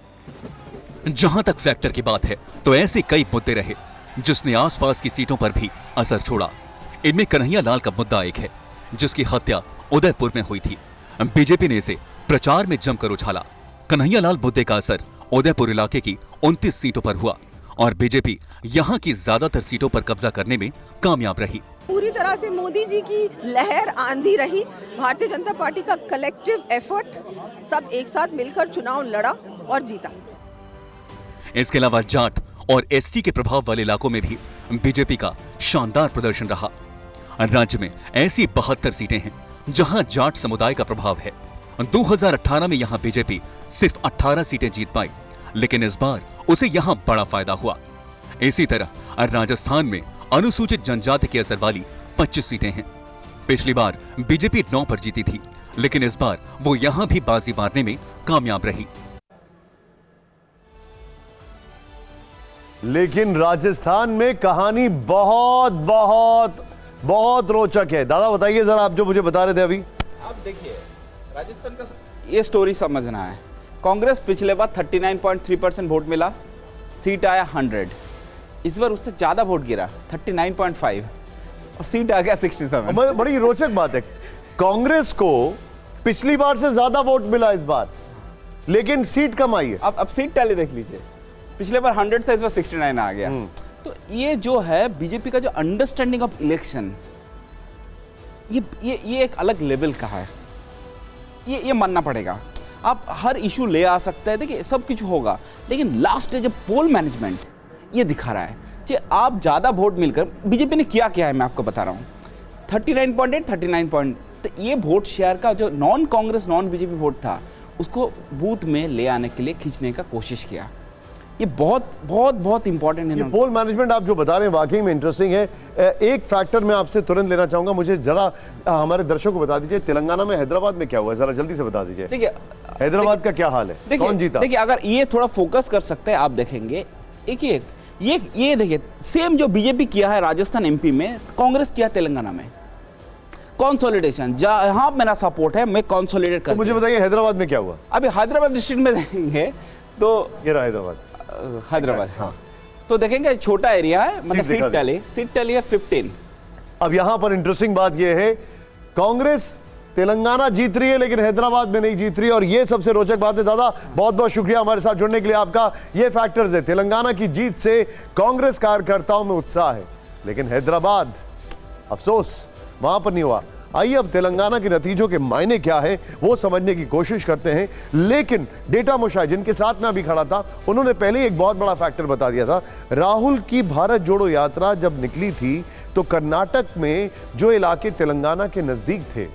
जहां तक फैक्टर की बात है तो ऐसे कई मुद्दे रहे जिसने आसपास की सीटों पर भी असर छोड़ा। इनमें कन्हैया लाल का मुद्दा एक है, जिसकी हत्या उदयपुर में हुई थी। बीजेपी ने इसे प्रचार में जमकर उछाला। कन्हैया लाल मुद्दे का असर उदयपुर इलाके की 29 सीटों पर हुआ और बीजेपी यहां की ज्यादातर सीटों पर कब्जा करने में कामयाब रही। पूरी तरह से मोदी जी की लहर आंधी रही। भारतीय जनता पार्टी का कलेक्टिव एफर्ट, सब एक साथ मिलकर चुनाव लड़ा और जीता। इसके अलावा जाट और एसटी के प्रभाव वाले इलाकों में भी बीजेपी का शानदार प्रदर्शन रहा। राज्य में ऐसी 72 सीटें हैं जहां जाट समुदाय का प्रभाव है। 2018 में यहां बीजेपी सिर्फ 18 सीटें जीत पाई, लेकिन इस बार उसे यहां बड़ा फायदा हुआ। इसी तरह राजस्थान में अनुसूचित जनजाति के असर वाली 25 सीटें हैं। पिछली बार बीजेपी 9 पर जीती थी, लेकिन इस बार वो यहां भी बाजी मारने में कामयाब रही। लेकिन राजस्थान में कहानी बहुत बहुत बहुत रोचक है। दादा बताइए जरा, आप जो मुझे बता रहे थे अभी। आप देखिए, राजस्थान का ये स्टोरी समझना है। कांग्रेस पिछले बार 39.3% वोट मिला, सीट आया 100। इस बार उससे ज्यादा वोट गिरा, 39.5, और सीट आ गया 67। बड़ी रोचक बात है, कांग्रेस को पिछली बार से ज्यादा वोट मिला इस बार, लेकिन सीट कम आई है। अब सीट टैली देख लीजिए, पिछले बार 100 था, इस बार 69 आ गया। तो ये जो है बीजेपी का जो अंडरस्टैंडिंग ऑफ इलेक्शन, ये एक अलग लेवल का है। ये मानना पड़ेगा। आप हर इशू ले आ सकते हैं, देखिए सब कुछ होगा, लेकिन लास्ट जब पोल मैनेजमेंट ये दिखा रहा है कि आप ज़्यादा वोट मिलकर, बीजेपी ने किया क्या है मैं आपको बता रहा हूँ, 39.8 39 पॉइंट, तो ये वोट शेयर का जो non Congress non BJP vote था उसको बूथ में ले आने के लिए खींचने का कोशिश किया। ये बहुत बहुत बहुत इंपॉर्टेंट है। पोल मैनेजमेंट आप जो बता रहे हैं वाकई में इंटरेस्टिंग है। एक फैक्टर मैं आपसे तुरंत लेना चाहूंगा, मुझे जरा हमारे दर्शकों को बता दीजिए, तेलंगाना में हैदराबाद में क्या हुआ है, जरा जल्दी से बता दीजिए। देखिए हैदराबाद का क्या हाल है, कौन जीता? देखिए अगर ये थोड़ा फोकस कर सकते हैं आप देखेंगे, एक ये देखिए सेम जो बीजेपी किया है राजस्थान एमपी में, कांग्रेस किया तेलंगाना में। कंसोलिडेशन जहां मेरा सपोर्ट है, मैं कंसोलिडेट कर। मुझे बताइए हैदराबाद में क्या हुआ? अभी हैदराबाद डिस्ट्रिक्ट में देखेंगे तो ये रहा हैदराबाद, हाँ, तो देखेंगे छोटा एरिया है, मतलब सीट टैली है 15। अब यहां पर इंटरेस्टिंग बात यह है, कांग्रेस तेलंगाना जीत रही है लेकिन हैदराबाद में नहीं जीत रही, और यह सबसे रोचक बात है। दादा बहुत बहुत शुक्रिया हमारे साथ जुड़ने के लिए आपका। ये फैक्टर्स है, तेलंगाना की जीत से कांग्रेस कार्यकर्ताओं में उत्साह है, लेकिन हैदराबाद अफसोस वहां पर नहीं हुआ। आइए अब तेलंगाना के नतीजों के मायने क्या है वो समझने की कोशिश करते हैं। लेकिन डेटा मुशाह जिनके साथ मैं अभी खड़ा था, उन्होंने पहले एक बहुत बड़ा फैक्टर बता दिया था। राहुल की भारत जोड़ो यात्रा जब निकली थी तो कर्नाटक में जो इलाके तेलंगाना के नजदीक थे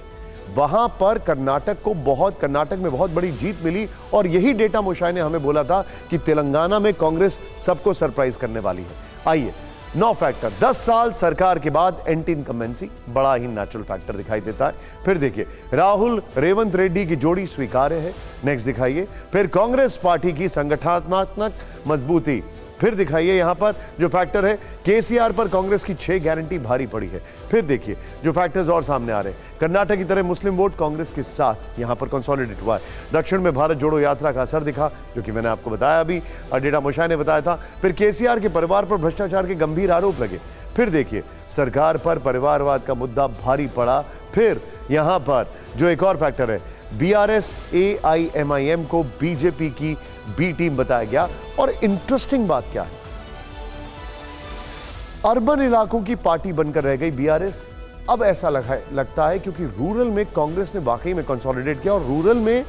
वहां पर कर्नाटक में बहुत बड़ी जीत मिली, और यही डेटा मुशाह ने हमें बोला था कि तेलंगाना में कांग्रेस सबको सरप्राइज करने वाली है। आइए 9 फैक्टर, 10 साल सरकार के बाद एंटी इनकम्बेंसी, बड़ा ही नेचुरल फैक्टर दिखाई देता है। फिर देखिए राहुल रेवंत रेड्डी की जोड़ी स्वीकार्य है, नेक्स्ट दिखाइए। फिर कांग्रेस पार्टी की संगठनात्मक मजबूती, फिर दिखाइए यहां पर जो फैक्टर है केसीआर पर कांग्रेस की 6 गारंटी भारी पड़ी है। फिर देखिए जो फैक्टर्स और सामने आ रहे हैं, कर्नाटक की तरह मुस्लिम वोट कांग्रेस के साथ यहां पर कंसोलिडेट हुआ है। दक्षिण में भारत जोड़ो यात्रा का असर दिखा, जो कि मैंने आपको बताया अभी, डेटा मुशाह ने बताया था। फिर केसीआर के परिवार पर भ्रष्टाचार के गंभीर आरोप लगे। फिर देखिए सरकार पर परिवारवाद का मुद्दा भारी पड़ा। फिर यहां पर जो एक और फैक्टर है, बीआरएस एआईएमआईएम को बीजेपी की बी टीम बताया गया। और इंटरेस्टिंग बात क्या है, अर्बन इलाकों की पार्टी बनकर रह गई बीआरएस। अब ऐसा लगता है क्योंकि रूरल में कांग्रेस ने वाकई में कंसोलिडेट किया, और रूरल में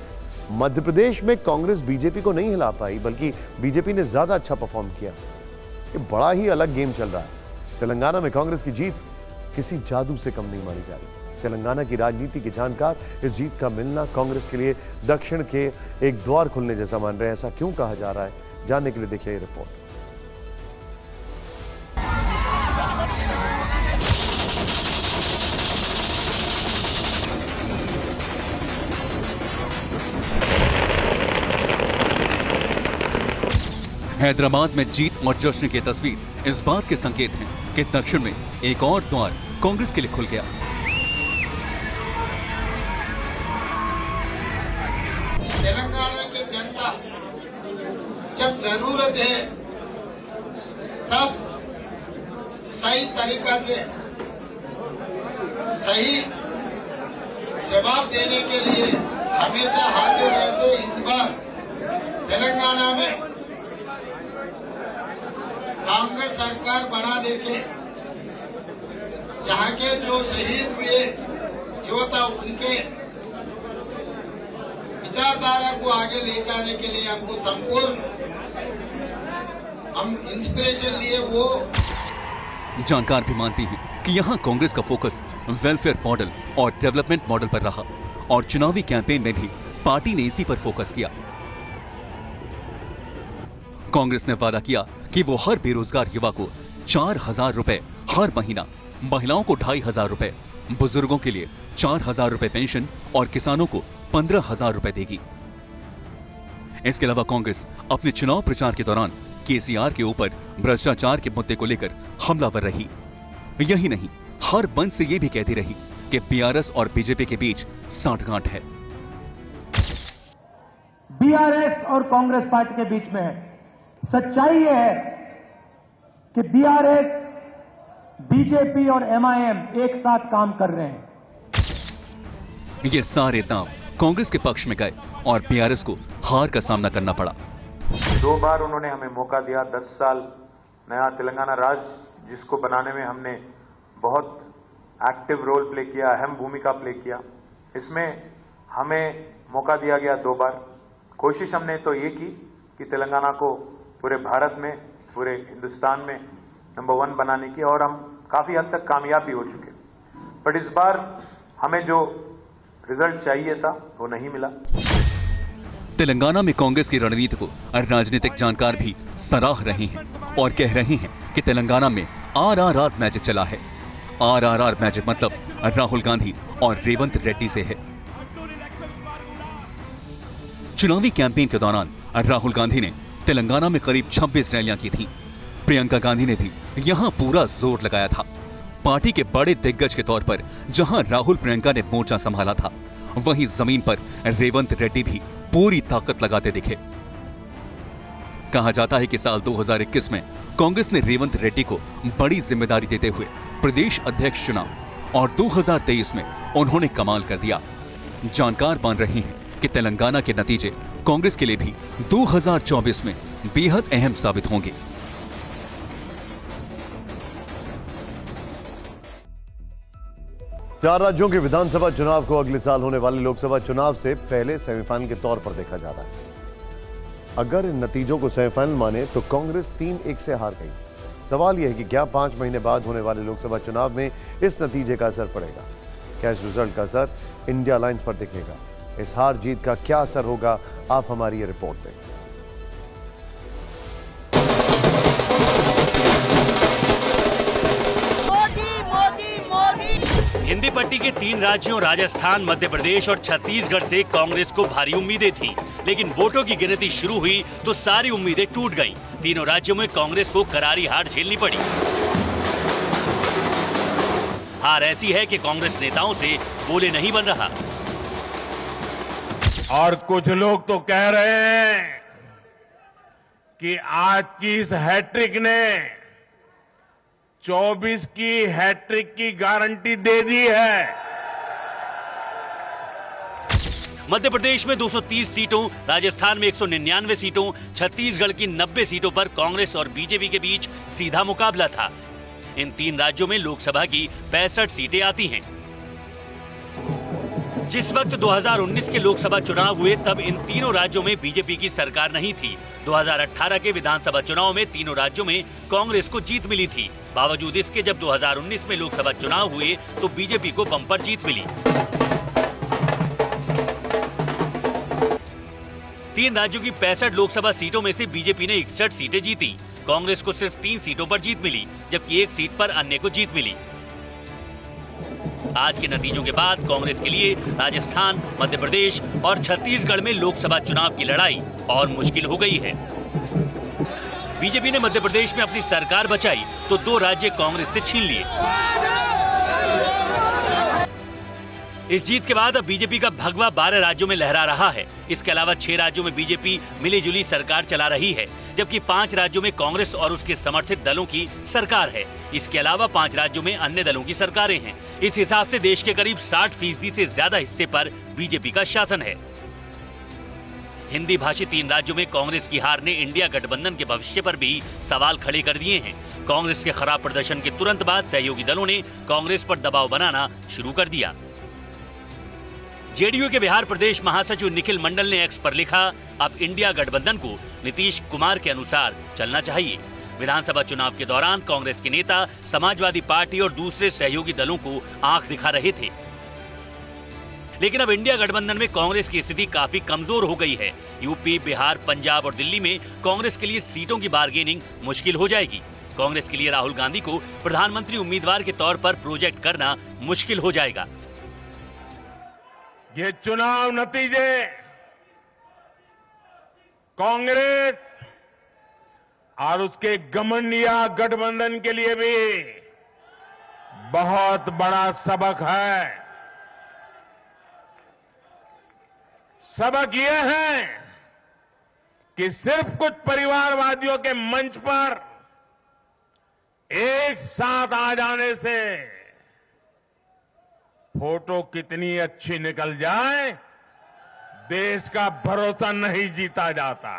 मध्य प्रदेश में कांग्रेस बीजेपी को नहीं हिला पाई, बल्कि बीजेपी ने ज्यादा अच्छा परफॉर्म किया। ये बड़ा ही अलग गेम चल रहा है। तेलंगाना में कांग्रेस की जीत किसी जादू से कम नहीं मानी जा रही। तेलंगाना की राजनीति के जानकार इस जीत का मिलना कांग्रेस के लिए दक्षिण के एक द्वार खुलने जैसा मान रहे हैं। ऐसा क्यों कहा जा रहा है, जानने के लिए देखिए ये रिपोर्ट। हैदराबाद में जीत और जश्न की तस्वीर इस बात के संकेत हैं कि दक्षिण में एक और द्वार कांग्रेस के लिए खुल गया। तेलंगाना की जनता जब जरूरत है तब सही तरीका से सही जवाब देने के लिए हमेशा हाजिर रहते। इस बार तेलंगाना में कांग्रेस सरकार बना देके यहाँ के जो शहीद हुए युवता उनके विचारधारा को आगे ले जाने के लिए हमको संपूर्ण हम इंस्पिरेशन लिए। वो जानकार भी मानती हैं कि यहाँ कांग्रेस का फोकस वेलफेयर मॉडल और डेवलपमेंट मॉडल पर रहा, और चुनावी कैंपेन में भी पार्टी ने इसी पर फोकस किया। कांग्रेस ने वादा किया कि वो हर बेरोजगार युवा को 4,000 रुपए हर महीना, महिलाओं को 2,500 रुपए, बुजुर्गों के लिए 4,000 रुपए पेंशन और किसानों को 15,000 रुपए देगी। इसके अलावा कांग्रेस अपने चुनाव प्रचार के दौरान केसीआर के ऊपर भ्रष्टाचार के मुद्दे को लेकर हमलावर रही। यही नहीं, हर मंच से यह भी कहती रही कि बीआरएस और बीजेपी के बीच साठगांठ है। बीआरएस और कांग्रेस पार्टी के बीच में है। सच्चाई यह है कि बीआरएस, बीजेपी और एमआईएम एक साथ काम कर रहे हैं। ये सारे दांव कांग्रेस के पक्ष में गए और बीआरएस को हार का सामना करना पड़ा। 2 बार उन्होंने हमें मौका दिया, 10 साल नया तेलंगाना राज्य जिसको बनाने में हमने बहुत एक्टिव रोल प्ले किया, अहम भूमिका प्ले किया। इसमें हमें मौका दिया गया 2 बार, कोशिश हमने तो ये की कि तेलंगाना को पूरे भारत में, पूरे हिंदुस्तान में नंबर 1 बनाने की, और हम काफी हद तक कामयाब भी हो चुके। बट इस बार हमें जो रिजल्ट चाहिए था वो नहीं मिला। तेलंगाना में कांग्रेस की रणनीति को राजनीतिक जानकार भी सराह रहे हैं और कह रहे हैं कि तेलंगाना में आरआरआर मैजिक चला है। आरआरआर मैजिक मतलब राहुल गांधी और रेवंत रेड्डी से है। चुनावी कैंपेन के दौरान राहुल गांधी ने तेलंगाना में करीब 26 रैलियां की थी। प्रियंका गांधी ने भी यहां पूरा जोर लगाया था। पार्टी के बड़े दिग्गज के तौर पर जहां राहुल प्रियंका ने मोर्चा संभाला था, वहीं जमीन पर रेवंत रेड्डी भी पूरी ताकत लगाते दिखे। कहा जाता है कि साल 2021 में कांग्रेस ने रेवंत रेड्डी को बड़ी जिम्मेदारी देते हुए प्रदेश अध्यक्ष चुना और 2023 में उन्होंने कमाल कर दिया। जानकार मान रहे हैं कि तेलंगाना के नतीजे कांग्रेस के लिए भी 2024 में बेहद अहम साबित होंगे। चार राज्यों के विधानसभा चुनाव को अगले साल होने वाले लोकसभा चुनाव से पहले सेमीफाइनल के तौर पर देखा जा रहा है। अगर इन नतीजों को सेमीफाइनल माने तो कांग्रेस 3-1 से हार गई। सवाल यह है कि क्या 5 महीने बाद होने वाले लोकसभा चुनाव में इस नतीजे का असर पड़ेगा? क्या इस रिजल्ट का असर इंडिया अलायंस पर दिखेगा? इस हार जीत का क्या असर होगा, आप हमारी ये रिपोर्ट दें। हिंदी पट्टी के 3 राज्यों राजस्थान, मध्य प्रदेश और छत्तीसगढ़ से कांग्रेस को भारी उम्मीदें थी, लेकिन वोटों की गिनती शुरू हुई तो सारी उम्मीदें टूट गईं। तीनों राज्यों में कांग्रेस को करारी हार झेलनी पड़ी। हार ऐसी है कि कांग्रेस नेताओं से बोले नहीं बन रहा। और कुछ लोग तो कह रहे हैं कि आज की इस हैट्रिक ने 24 की हैट्रिक की गारंटी दे दी है। मध्य प्रदेश में 230 सीटों, राजस्थान में 199 सीटों, छत्तीसगढ़ की 90 सीटों पर कांग्रेस और बीजेपी के बीच सीधा मुकाबला था। इन 3 राज्यों में लोकसभा की 65 सीटें आती हैं। जिस वक्त 2019 के लोकसभा चुनाव हुए तब इन तीनों राज्यों में बीजेपी की सरकार नहीं थी। 2018 के विधानसभा चुनाव में तीनों राज्यों में कांग्रेस को जीत मिली थी। बावजूद इसके जब 2019 में लोकसभा चुनाव हुए तो बीजेपी को बम्पर जीत मिली। 3 राज्यों की 65 लोकसभा सीटों में से बीजेपी ने 61 सीटें जीती। कांग्रेस को सिर्फ 3 सीटों पर जीत मिली, जबकि 1 सीट पर अन्य को जीत मिली। आज के नतीजों के बाद कांग्रेस के लिए राजस्थान, मध्य प्रदेश और छत्तीसगढ़ में लोकसभा चुनाव की लड़ाई और मुश्किल हो गई है। बीजेपी ने मध्य प्रदेश में अपनी सरकार बचाई तो 2 राज्य कांग्रेस से छीन लिए। इस जीत के बाद अब बीजेपी का भगवा 12 राज्यों में लहरा रहा है। इसके अलावा 6 राज्यों में बीजेपी मिलीजुली सरकार चला रही है, जबकि 5 राज्यों में कांग्रेस और उसके समर्थित दलों की सरकार है। इसके अलावा 5 राज्यों में अन्य दलों की सरकारें हैं। इस हिसाब से देश के करीब 60% से ज्यादा हिस्से पर बीजेपी का शासन है। हिंदी भाषी 3 राज्यों में कांग्रेस की हार ने इंडिया गठबंधन के भविष्य पर भी सवाल खड़े कर दिए हैं। कांग्रेस के खराब प्रदर्शन के तुरंत बाद सहयोगी दलों ने कांग्रेस पर दबाव बनाना शुरू कर दिया। जेडीयू के बिहार प्रदेश महासचिव निखिल मंडल ने एक्स पर लिखा, अब इंडिया गठबंधन को नीतीश कुमार के अनुसार चलना चाहिए। विधानसभा चुनाव के दौरान कांग्रेस के नेता समाजवादी पार्टी और दूसरे सहयोगी दलों को आंख दिखा रहे थे, लेकिन अब इंडिया गठबंधन में कांग्रेस की स्थिति काफी कमजोर हो गई है। यूपी, बिहार, पंजाब और दिल्ली में कांग्रेस के लिए सीटों की बार्गेनिंग मुश्किल हो जाएगी। कांग्रेस के लिए राहुल गांधी को प्रधानमंत्री उम्मीदवार के तौर पर प्रोजेक्ट करना मुश्किल हो जाएगा। ये चुनाव नतीजे कांग्रेस और उसके घमंडिया गठबंधन के लिए भी बहुत बड़ा सबक है। सबक यह है कि सिर्फ कुछ परिवारवादियों के मंच पर एक साथ आ जाने से फोटो कितनी अच्छी निकल जाए, देश का भरोसा नहीं जीता जाता।